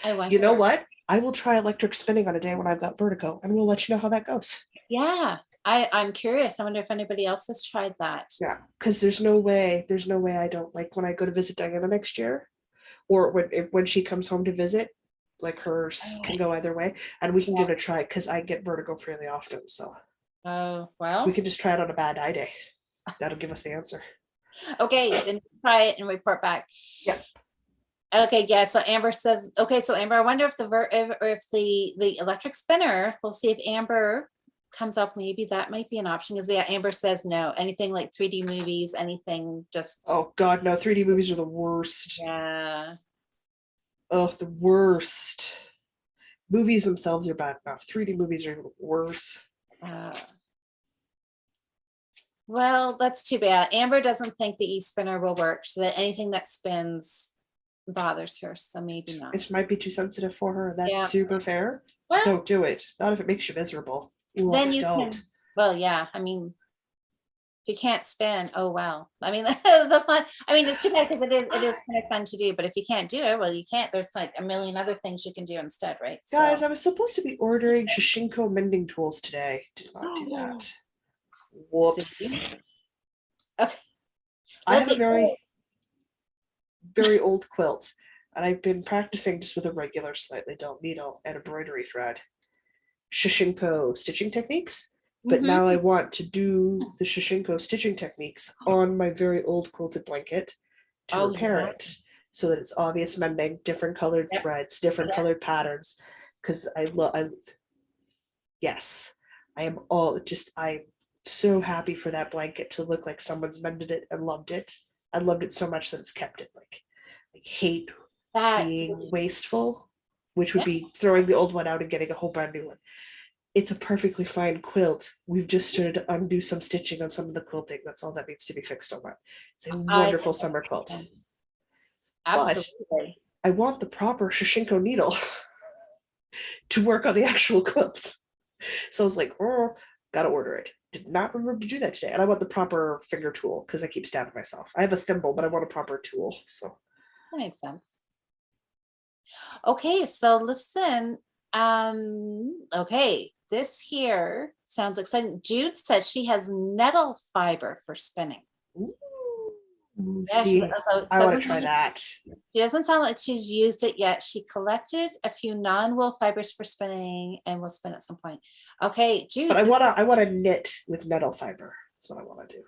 I wonder. You know what? I will try electric spinning on a day when I've got vertigo, and we'll let you know how that goes. Yeah, I'm curious. I wonder if anybody else has tried that. Yeah, because there's no way I don't, like, when I go to visit Diana next year, or when she comes home to visit, like hers can go either way, and we can give it a try because I get vertigo fairly often. So well, we can just try it on a bad eye day. That'll give us the answer. Okay, then try it and report back. Yeah. Okay, yeah. So Amber says, okay, so Amber, I wonder if the electric spinner, we'll see if Amber comes up, maybe that might be an option. Because yeah, Amber says no. Anything like 3D movies, anything just. Oh God, no! 3D movies are the worst. Yeah. Oh, the worst. Movies themselves are bad enough. 3D movies are worse. Well, that's too bad. Amber doesn't think the e-spinner will work, so that anything that spins bothers her, so maybe not. It might be too sensitive for her. That's super fair. Well, don't do it. Not if it makes you miserable. Then you don't. can. Well, yeah. I mean, if you can't spin, oh well. I mean, that's not. I mean, it's too bad because it is kind of fun to do. But if you can't do it, well, you can't. There's like a million other things you can do instead, right? Guys, I was supposed to be ordering Shoshinko mending tools today. Did not do that. Whoops. Okay. I have a very old quilt, and I've been practicing just with a regular slightly dull needle and embroidery thread. Shoshinko stitching techniques, but now I want to do the Shoshinko stitching techniques on my very old quilted blanket to repair it, so that it's obvious mending, different colored threads, different colored patterns. Because yes, I'm so happy for that blanket to look like someone's mended it and loved it. I loved it so much that it's kept it. Like hate being wasteful, which would be throwing the old one out and getting a whole brand new one. It's a perfectly fine quilt. We've just started to undo some stitching on some of the quilting. That's all that needs to be fixed on that. It's a wonderful summer quilt. Absolutely. But I want the proper Shoshinko needle to work on the actual quilt. So I was like, oh, gotta order it. Did not remember to do that today. And I want the proper finger tool because I keep stabbing myself. I have a thimble, but I want a proper tool. So that makes sense. Okay, so listen. Okay, this here sounds exciting. Jude said she has nettle fiber for spinning. Ooh, See, I want to try that. She doesn't sound like she's used it yet. She collected a few non-wool fibers for spinning and will spin at some point. Okay, Jude. But I want to knit with nettle fiber. That's what I want to do.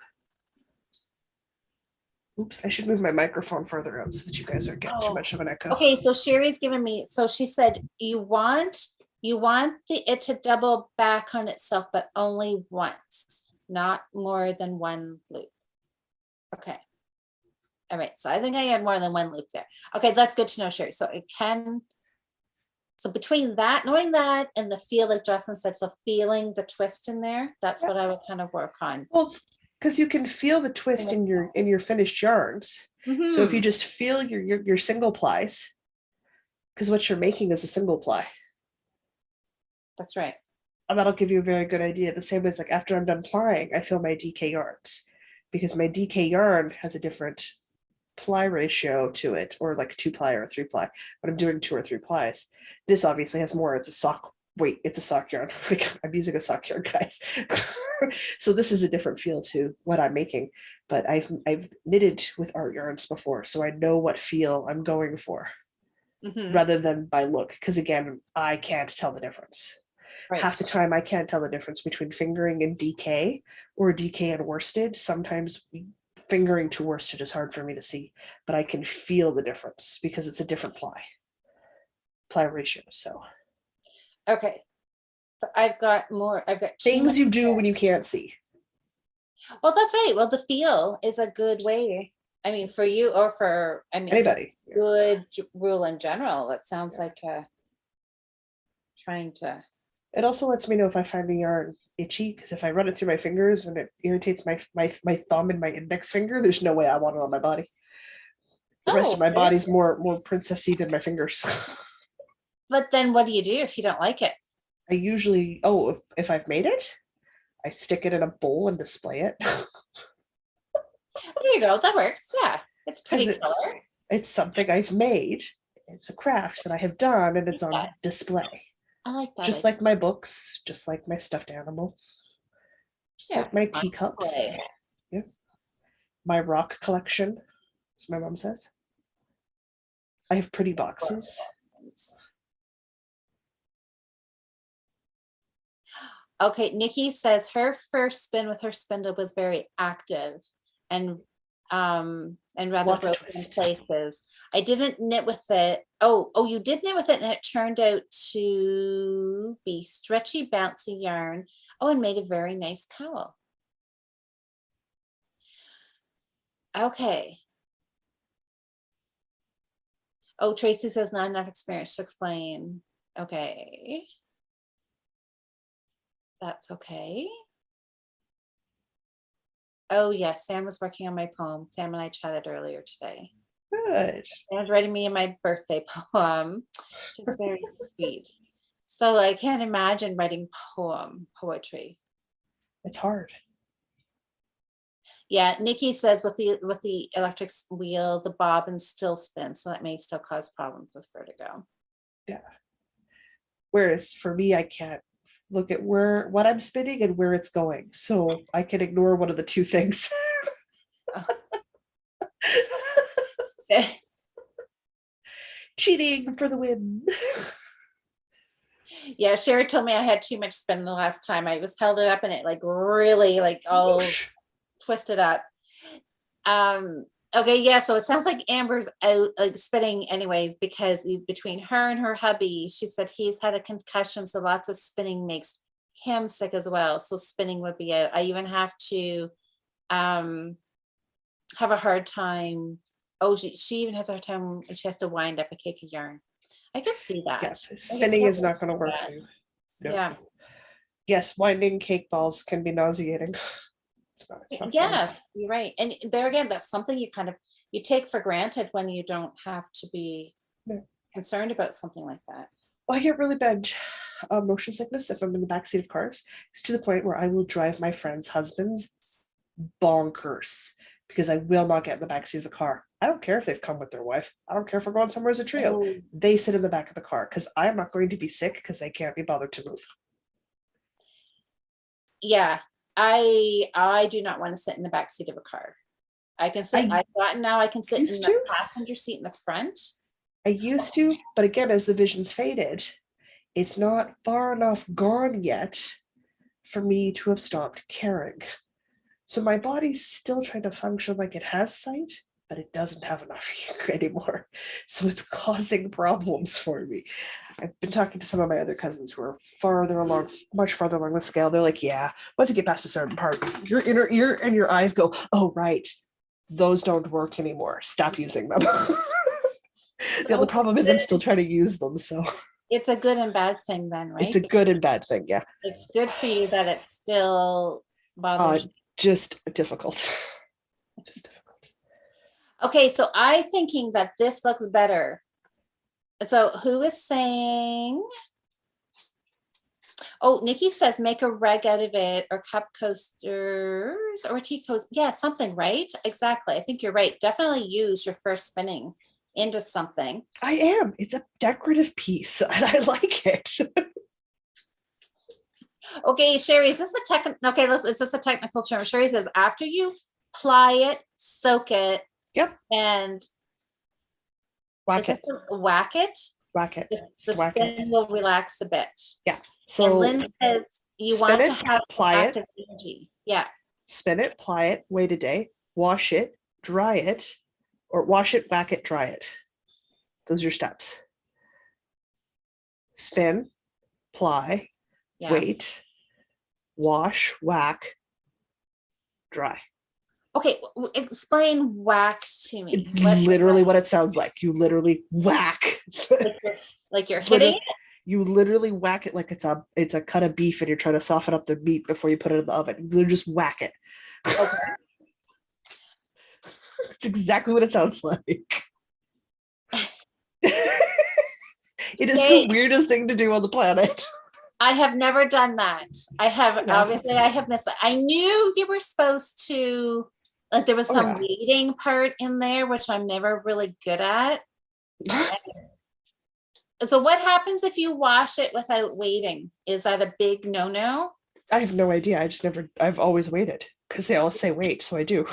Oops, I should move my microphone further out so that you guys aren't getting too much of an echo. Okay, so Sherry's giving me, so she said you want it to double back on itself, but only once, not more than one loop. Okay. All right, so I think I had more than one loop there. Okay, that's good to know, Sherry. So it can, so between that, knowing that, and the feel, like Jocelyn said, so feeling the twist in there, that's what I would kind of work on. Well, because you can feel the twist in your finished yarns. So if you just feel your single plies, because what you're making is a single ply. That's right. And that'll give you a very good idea. The same as like after I'm done plying, I feel my DK yarns, because my DK yarn has a different ply ratio to it, or like 2-ply or 3-ply, when I'm doing 2 or 3 plies. This obviously has more. It's a sock. Wait, it's a sock yarn. I'm using a sock yarn, guys. So this is a different feel to what I'm making, but I've knitted with art yarns before, so I know what feel I'm going for rather than by look. Because again, I can't tell the difference. Right. Half the time, I can't tell the difference between fingering and DK or DK and worsted. Sometimes fingering to worsted is hard for me to see, but I can feel the difference because it's a different ply ratio. So Okay. So I've got things you do when you can't see. Well, that's right. Well, the feel is a good way. I mean, for you or for, I mean, Anybody. good rule in general. That sounds like trying to. It also lets me know if I find the yarn itchy, because if I run it through my fingers and it irritates my thumb and my index finger, there's no way I want it on my body. The rest of my body's more princessy than my fingers. But then what do you do if you don't like it? I usually, if I've made it, I stick it in a bowl and display it. There you go. That works. Yeah. It's pretty color. It's something I've made. It's a craft that I have done, and it's on display. I like that. Just like my books, just like my stuffed animals, just like my teacups. Yeah. My rock collection, as my mom says. I have pretty boxes. Okay, Nikki says her first spin with her spindle was very active and rather broken in places. I didn't knit with it. Oh, you did knit with it, and it turned out to be stretchy, bouncy yarn. Oh, and made a very nice cowl. Okay. Oh, Tracy says not enough experience to explain. Okay. That's okay. Oh yes, Sam was working on my poem. Sam and I chatted earlier today. Good. Sam's writing me my birthday poem, which is very sweet. So I can't imagine writing poetry. It's hard. Yeah, Nikki says with the electric wheel, the bobbin still spins, so that may still cause problems with vertigo. Yeah. Whereas for me, I can't look at what I'm spinning and where it's going, so I can ignore one of the two things. Cheating for the win. Yeah, Sherry told me I had too much spin the last time. I was held it up and it like really like all twisted up. Okay, yeah, so it sounds like Amber's out like spinning anyways, because between her and her hubby, she said he's had a concussion, so lots of spinning makes him sick as well. So spinning would be out. I even have to have a hard time. Oh, she even has a hard time. She has to wind up a cake of yarn. I can see that. Yes, spinning is not going to work for you. No. Yeah. Yes, winding cake balls can be nauseating. It's not Yes, fun. you're right. And there again, that's something you take for granted when you don't have to be concerned about something like that. Well, I get really bad motion sickness if I'm in the backseat of cars. It's to the point where I will drive my friends' husbands bonkers because I will not get in the backseat of the car. I don't care if they've come with their wife. I don't care if we're going somewhere as a trio. Oh. They sit in the back of the car because I'm not going to be sick because they can't be bothered to move. Yeah, I do not want to sit in the back seat of a car. I can sit. I've gotten now. I can sit in the passenger seat in the front. I used to, but again, as the vision's faded, it's not far enough gone yet for me to have stopped caring. So my body's still trying to function like it has sight, but it doesn't have enough anymore. So it's causing problems for me. I've been talking to some of my other cousins who are farther along, much farther along the scale. They're like, yeah, once you get past a certain part, your inner ear and your eyes go, oh, right, those don't work anymore. Stop using them. The other problem is I'm still trying to use them. So it's a good and bad thing then, right? It's a good and bad thing, yeah. It's good for you that it still bothers you. Just difficult. Just difficult. Okay, so I'm thinking that this looks better. So who is saying, Oh, Nikki says make a rug out of it or cup coasters or tea coasters. Yeah, something, right? Exactly. I think you're right. Definitely use your first spinning into something. I am. It's a decorative piece and I like it. Okay, Sherry, is this a technical? Okay, is this a technical term? Sherry says after you ply it, soak it, Yep. and Whack it. Whack it. Whack it. The Whack it. spin will relax a bit. Yeah. And So Lynn says you spin want it, to have ply it. active energy. Yeah. Spin it, ply it, wait a day, wash it, dry it, or wash it, whack it, dry it. Those are your steps. Spin, ply, Yeah. wait, wash, whack, dry. Okay, explain whack to me. Literally what it sounds like. You literally whack. Like you're hitting it? You literally whack it like it's a cut of beef and you're trying to soften up the meat before you put it in the oven. You literally just whack it. Okay. That's exactly what it sounds like. It is the weirdest thing to do on the planet. I have never done that. I have Yeah. obviously I have missed that. I knew you were supposed to, like there was some waiting part in there, which I'm never really good at. So what happens if you wash it without waiting? Is that a big no-no? I have no idea. I've always waited because they all say wait, so I do.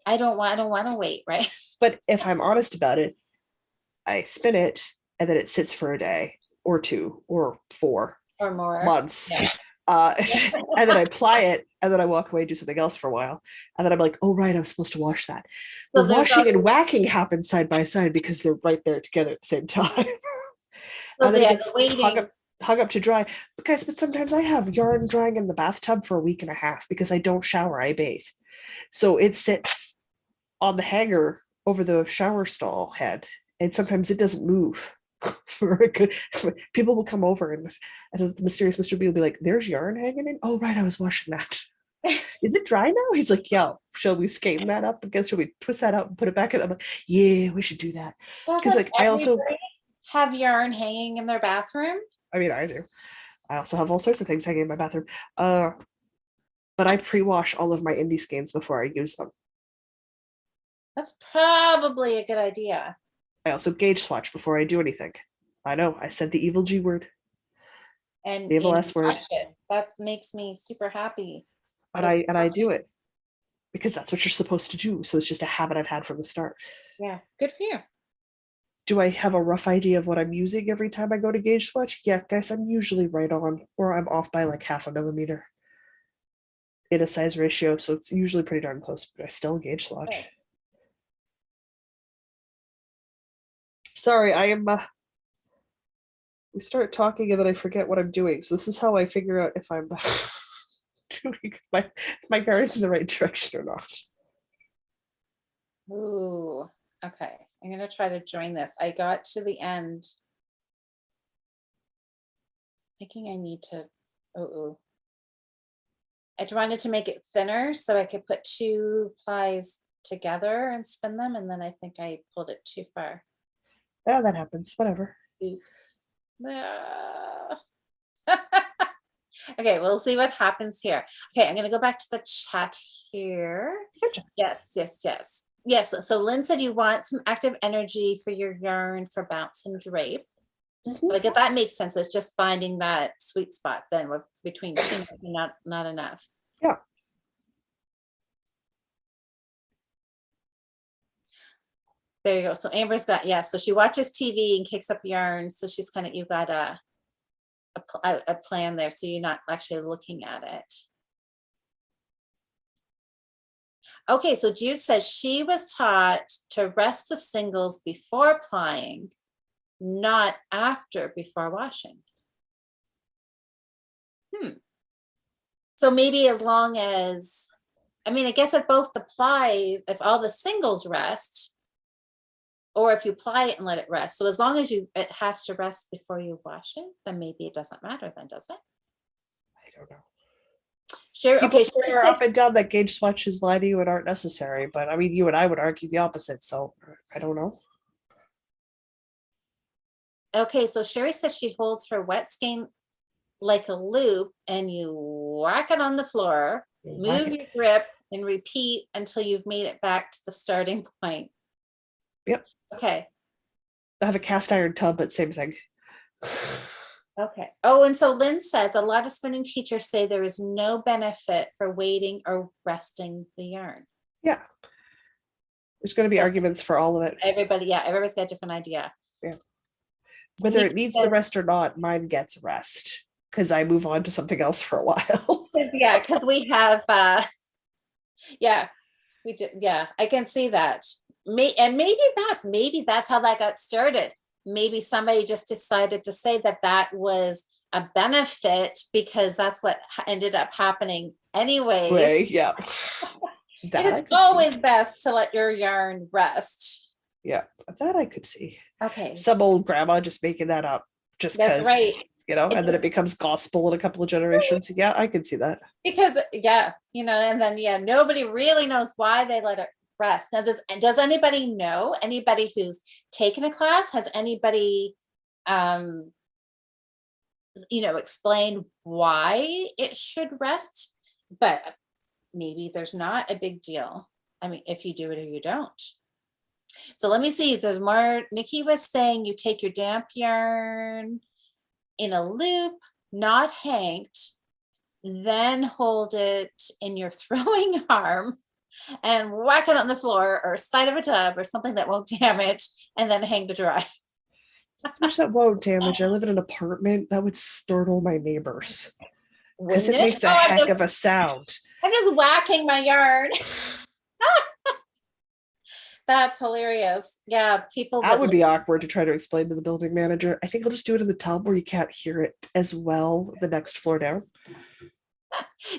I don't want to wait, right? But if I'm honest about it, I spin it and then it sits for a day or 2 or 4 or more months. Yeah. And then I ply it and then I walk away and do something else for a while. And then I'm like, oh, right, I'm supposed to wash that. So the washing and whacking happen side by side because they're right there together at the same time. And then it gets hung up to dry. But sometimes I have yarn drying in the bathtub for a week and a half because I don't shower, I bathe. So it sits on the hanger over the shower stall head. And sometimes it doesn't move. People will come over and the mysterious Mr. B will be like, there's yarn hanging in. Oh, right, I was washing that. Is it dry now? He's like, yeah, shall we skein that up again? Shall we twist that out and put it back in? I'm like, yeah, we should do that. Because like I also have yarn hanging in their bathroom. I mean, I do. I also have all sorts of things hanging in my bathroom. But I pre-wash all of my indie skeins before I use them. That's probably a good idea. I also gauge swatch before I do anything. I know, I said the evil G word. And the evil S word. That makes me super happy. And I do it because that's what you're supposed to do. So it's just a habit I've had from the start. Yeah, good for you. Do I have a rough idea of what I'm using every time I go to gauge swatch? Yeah, guys, I'm usually right on, or I'm off by like 0.5 millimeter in a size ratio. So it's usually pretty darn close, but I still gauge swatch. Okay. Sorry, I am. We start talking and then I forget what I'm doing. So this is how I figure out if I'm doing my garden's in the right direction or not. Ooh, okay. I'm gonna try to join this. I got to the end, thinking I need to. I wanted to make it thinner so I could put 2 plies together and spin them, and then I think I pulled it too far. Yeah, that happens. Whatever. Oops. Okay, we'll see what happens here. Okay, I'm going to go back to the chat here. Yes. So Lynn said you want some active energy for your yarn for bounce and drape. So I guess that makes sense. It's just finding that sweet spot then with between two, not enough. Yeah. There you go. So Amber's got, so she watches TV and kicks up yarn. So she's kind of, you've got a plan there. So you're not actually looking at it. Okay, so Jude says she was taught to rest the singles before plying, not after before washing. So maybe as long as, I mean, I guess if both the plies, if all the singles rest, or if you ply it and let it rest. So as long as it has to rest before you wash it, then maybe it doesn't matter then, does it? I don't know. Sure. Okay. Sure. Up and down that gauge swatches lie to you and aren't necessary, but I mean, you and I would argue the opposite. So I don't know. Okay. So Sherry says she holds her wet skein like a loop and you whack it on the floor, Whack move it. your grip, and repeat until you've made it back to the starting point. Yep. Okay. I have a cast iron tub, but same thing. Okay. Oh, and so Lynn says a lot of spinning teachers say there is no benefit for waiting or resting the yarn. Yeah. There's going to be Yeah. arguments for all of it. Everybody's got a different idea. Yeah. Whether Nikki it needs says- the rest or not, mine gets rest because I move on to something else for a while. Yeah, because we have we did, I can see that. Maybe that's how that got started. Maybe somebody just decided to say that was a benefit because that's what ended up happening anyways. Way, yeah. It is always best to let your yarn rest. Yeah, that I could see. Okay. Some old grandma just making that up just because, right. And then it becomes gospel in a couple of generations. Yeah, I could see that. Because and then nobody really knows why they let it rest. Now, does anybody know? Anybody who's taken a class? Has anybody explained why it should rest? But maybe there's not a big deal. I mean, if you do it or you don't. So let me see if there's more. Nikki was saying you take your damp yarn in a loop, not hanged, then hold it in your throwing arm and whack it on the floor or side of a tub or something that won't damage, and then hang to dry. Much that won't damage. I live in an apartment. That would startle my neighbors because it Wouldn't makes a heck of a sound. I'm just whacking my yarn. That's hilarious. Yeah, people. That would be awkward to try to explain to the building manager. I think I'll just do it in the tub where you can't hear it as well the next floor down.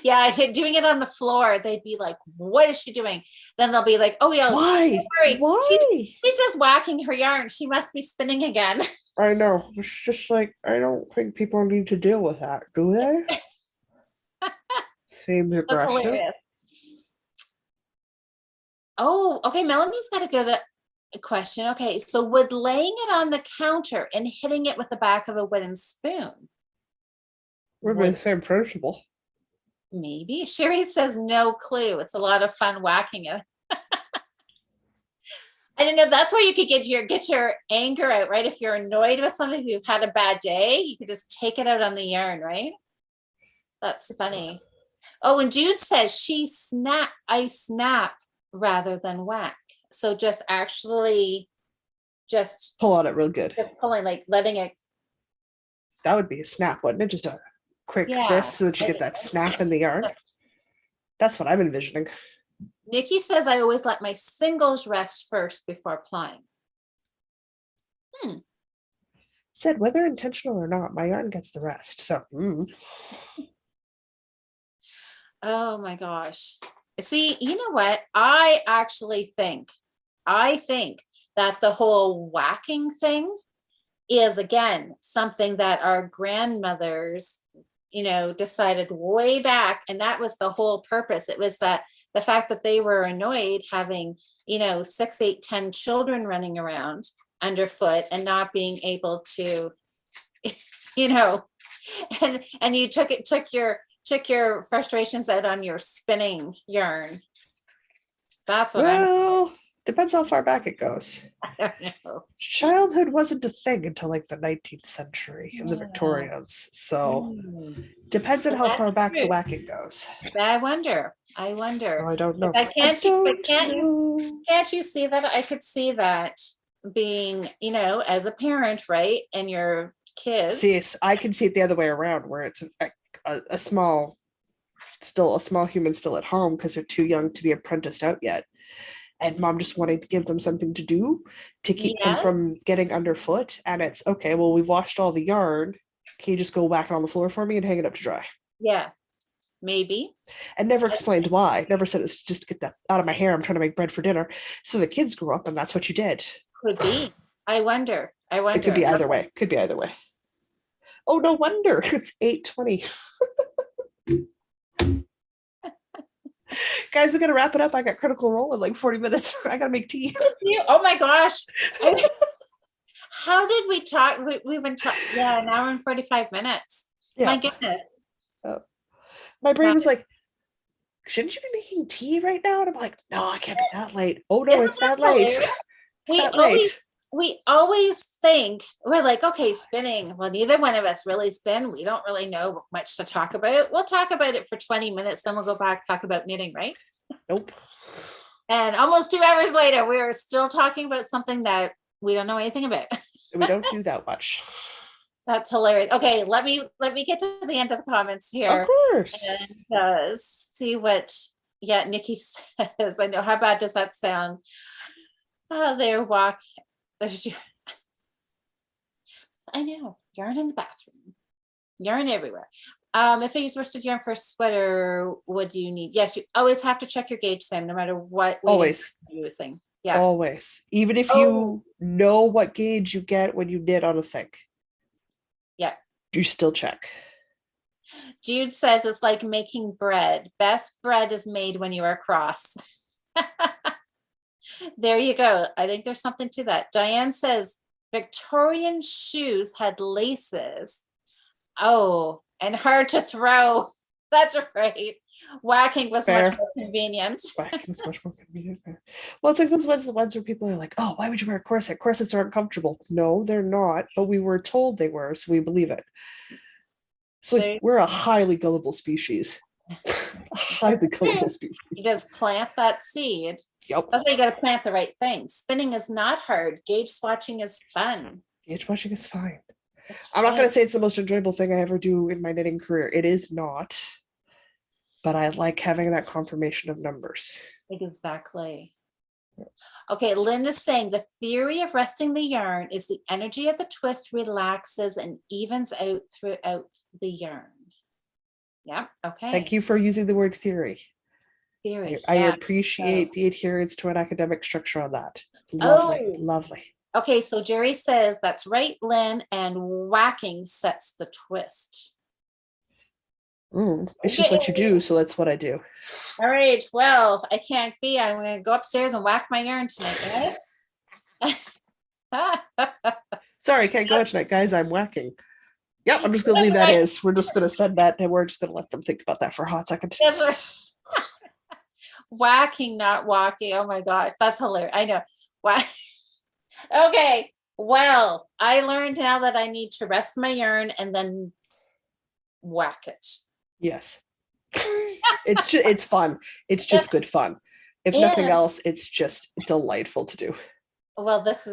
Yeah, doing it on the floor, they'd be like, "What is she doing?" Then they'll be like, "Oh yeah, why? Why? She's just whacking her yarn. She must be spinning again." I know. It's just like I don't think people need to deal with that, do they? Seems aggressive. Oh, okay. Melanie's got a good question. Okay, so would laying it on the counter and hitting it with the back of a wooden spoon? We're the same principle. Maybe. Sherry says no clue. It's a lot of fun whacking it. I don't know. That's where you could get your anger out, right? If you're annoyed with something, if you've had a bad day, you could just take it out on the yarn, right? That's funny. Oh, and Jude says I snap rather than whack. So just pull on it real good. Just pulling, like letting it. That would be a snap, wouldn't it? Just a quick fist so that you get that snap in the yarn. That's what I'm envisioning. Nikki says I always let my singles rest first before applying. Said whether intentional or not, my yarn gets the rest. So. Oh my gosh. See, you know what? I think that the whole whacking thing is, again, something that our grandmothers, decided way back. And that was the whole purpose. It was that the fact that they were annoyed having, 6, 8, 10 children running around underfoot and not being able to, and you took your frustrations out on your spinning yarn. That's what depends how far back it goes. I don't know. Childhood wasn't a thing until like the 19th century in the Victorians. So depends on how far back the whacking goes. I wonder. Oh, I don't know. Can't you see that? I could see that being, as a parent, right? And your kids. See, I can see it the other way around, where it's a small human still at home because they're too young to be apprenticed out yet. And mom just wanting to give them something to do to keep them from getting underfoot. And it's okay, well, we've washed all the yarn. Can you just go whack it on the floor for me and hang it up to dry? Yeah, maybe. And never explained why. Never said it's just to get that out of my hair. I'm trying to make bread for dinner. So the kids grew up and that's what you did. Could be. I wonder. It could be either way. Oh, no wonder. It's 8:20. Guys, we got to wrap it up. I got Critical Role in like 40 minutes. I got to make tea. Oh my gosh. How did we talk? We've been talking, an hour and 45 minutes. My Yeah. goodness. My brain Wow. was like, shouldn't you be making tea right now? And I'm like, no, I can't be that late. Oh no, Isn't it's that that late. hilarious? It's We that always late. we always think we're like, okay, spinning. Well, neither one of us really spin. We don't really know much to talk about. We'll talk about it for 20 minutes, then we'll go back, talk about knitting, right? Nope. And almost 2 hours later, we're still talking about something that we don't know anything about. We don't do that much. That's hilarious. Okay, let me get to the end of the comments Of here course. and see what Nikki says. I know, how bad does that sound? Oh, there walk. There's your I know, yarn in the bathroom. Yarn everywhere. If I use worsted yarn for a sweater, what do you need? Yes, you always have to check your gauge, Sam, no matter what Always. thing. Yeah. Always. Even if Oh. you know what gauge you get when you knit on a thing. Yeah. You still check. Jude says it's like making bread. Best bread is made when you are cross. There you go. I think there's something to that. Diane says Victorian shoes had laces. Oh, and hard to throw. That's right. Whacking was Fair. much more convenient. Whacking was much more convenient. Well, it's like those ones, the ones where people are like, oh, why would you wear a corset? Corsets are uncomfortable. No, they're not, but we were told they were, so we believe it. So like, we're a highly gullible species. A highly gullible species. You just plant that seed. Yep. That's why you got to plant the right thing. Spinning is not hard. Gauge swatching is fun. Gauge watching is fine. It's I'm not fun. going to say it's the most enjoyable thing I ever do in my knitting career. It is not. But I like having that confirmation of numbers. Exactly. Okay, Lynn is saying the theory of resting the yarn is the energy of the twist relaxes and evens out throughout the yarn. Yeah, okay. Thank you for using the word theory. Theory. I yeah. appreciate the adherence to an academic structure on that. Lovely, lovely. Okay, so Jerry says that's right, Lynn, and whacking sets the twist. It's just what you do, so that's what I do. All right, well, I can't be. I'm going to go upstairs and whack my yarn tonight, right? Sorry, can't go out tonight, guys. I'm whacking. Yep, I'm just going to leave that as. We're just going to send that, and we're just going to let them think about that for a hot second. Whacking, not walking. Oh my gosh, that's hilarious. I know. Whack. Okay, well, I learned now that I need to rest my yarn and then whack it. Yes. It's fun. It's just good fun. If nothing else, it's just delightful to do. Well, this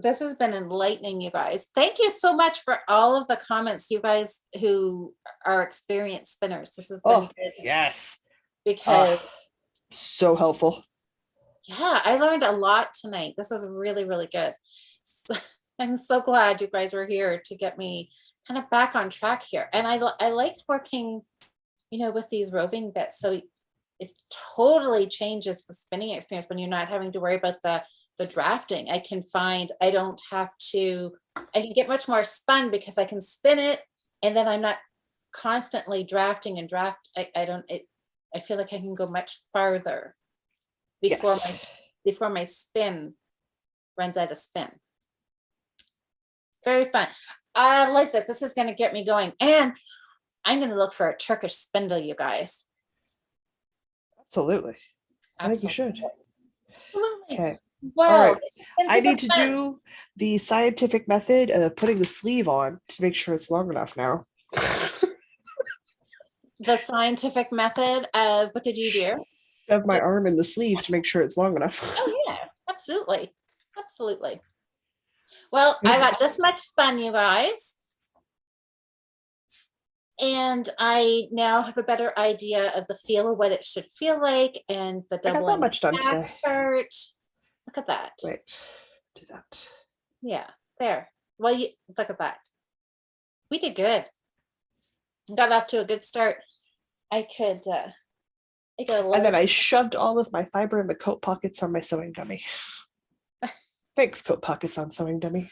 has been enlightening, you guys. Thank you so much for all of the comments, you guys who are experienced spinners. This has been good. Yes. Because so helpful. Yeah, I learned a lot tonight. This was really, really good. So, I'm so glad you guys were here to get me kind of back on track here. And I liked working, with these roving bits. So it totally changes the spinning experience when you're not having to worry about the drafting. I can get much more spun because I can spin it and then I'm not constantly drafting and draft. I feel like I can go much farther before my spin runs out of spin. Very fun. I like that. This is going to get me going. And I'm going to look for a Turkish spindle, you guys. Absolutely. I think you should. Absolutely. Okay. Well, all right. I need to do the scientific method of putting the sleeve on to make sure it's long enough now. The scientific method of what did you do? Shove my arm in the sleeve to make sure it's long enough. Oh yeah, absolutely. Absolutely. Well, I got this much spun, you guys. And I now have a better idea of the feel of what it should feel like and the double. I got that much done today. Look at that. Wait, do that. Yeah, there. Well, look at that. We did good. Got off to a good start. I got and then I shoved all of my fiber in the coat pockets on my sewing dummy. Thanks, coat pockets on sewing dummy.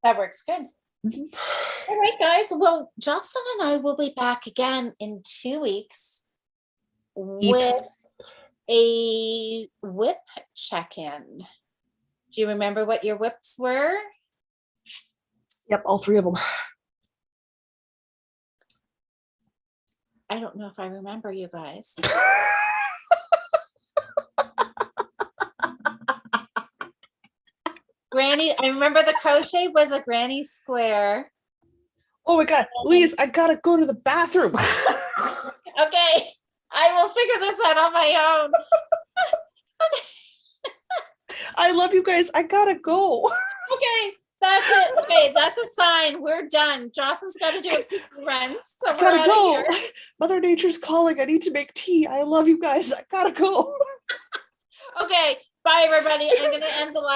That works good. All right, guys. Well, Jocelyn and I will be back again in 2 weeks with a whip check-in. Do you remember what your whips were? Yep, all 3 of them. I don't know if I remember you guys. Granny, I remember the crochet was a granny square. Oh my God, Louise, I gotta go to the bathroom. Okay, I will figure this out on my own. I love you guys. I gotta go. Okay, that's it. Okay, that's a sign. We're done. Jocelyn's got to do a pee run, so I we're gotta out go. of here. Mother Nature's calling. I need to make tea. I love you guys. I gotta go. Okay, bye everybody. I'm gonna end the live.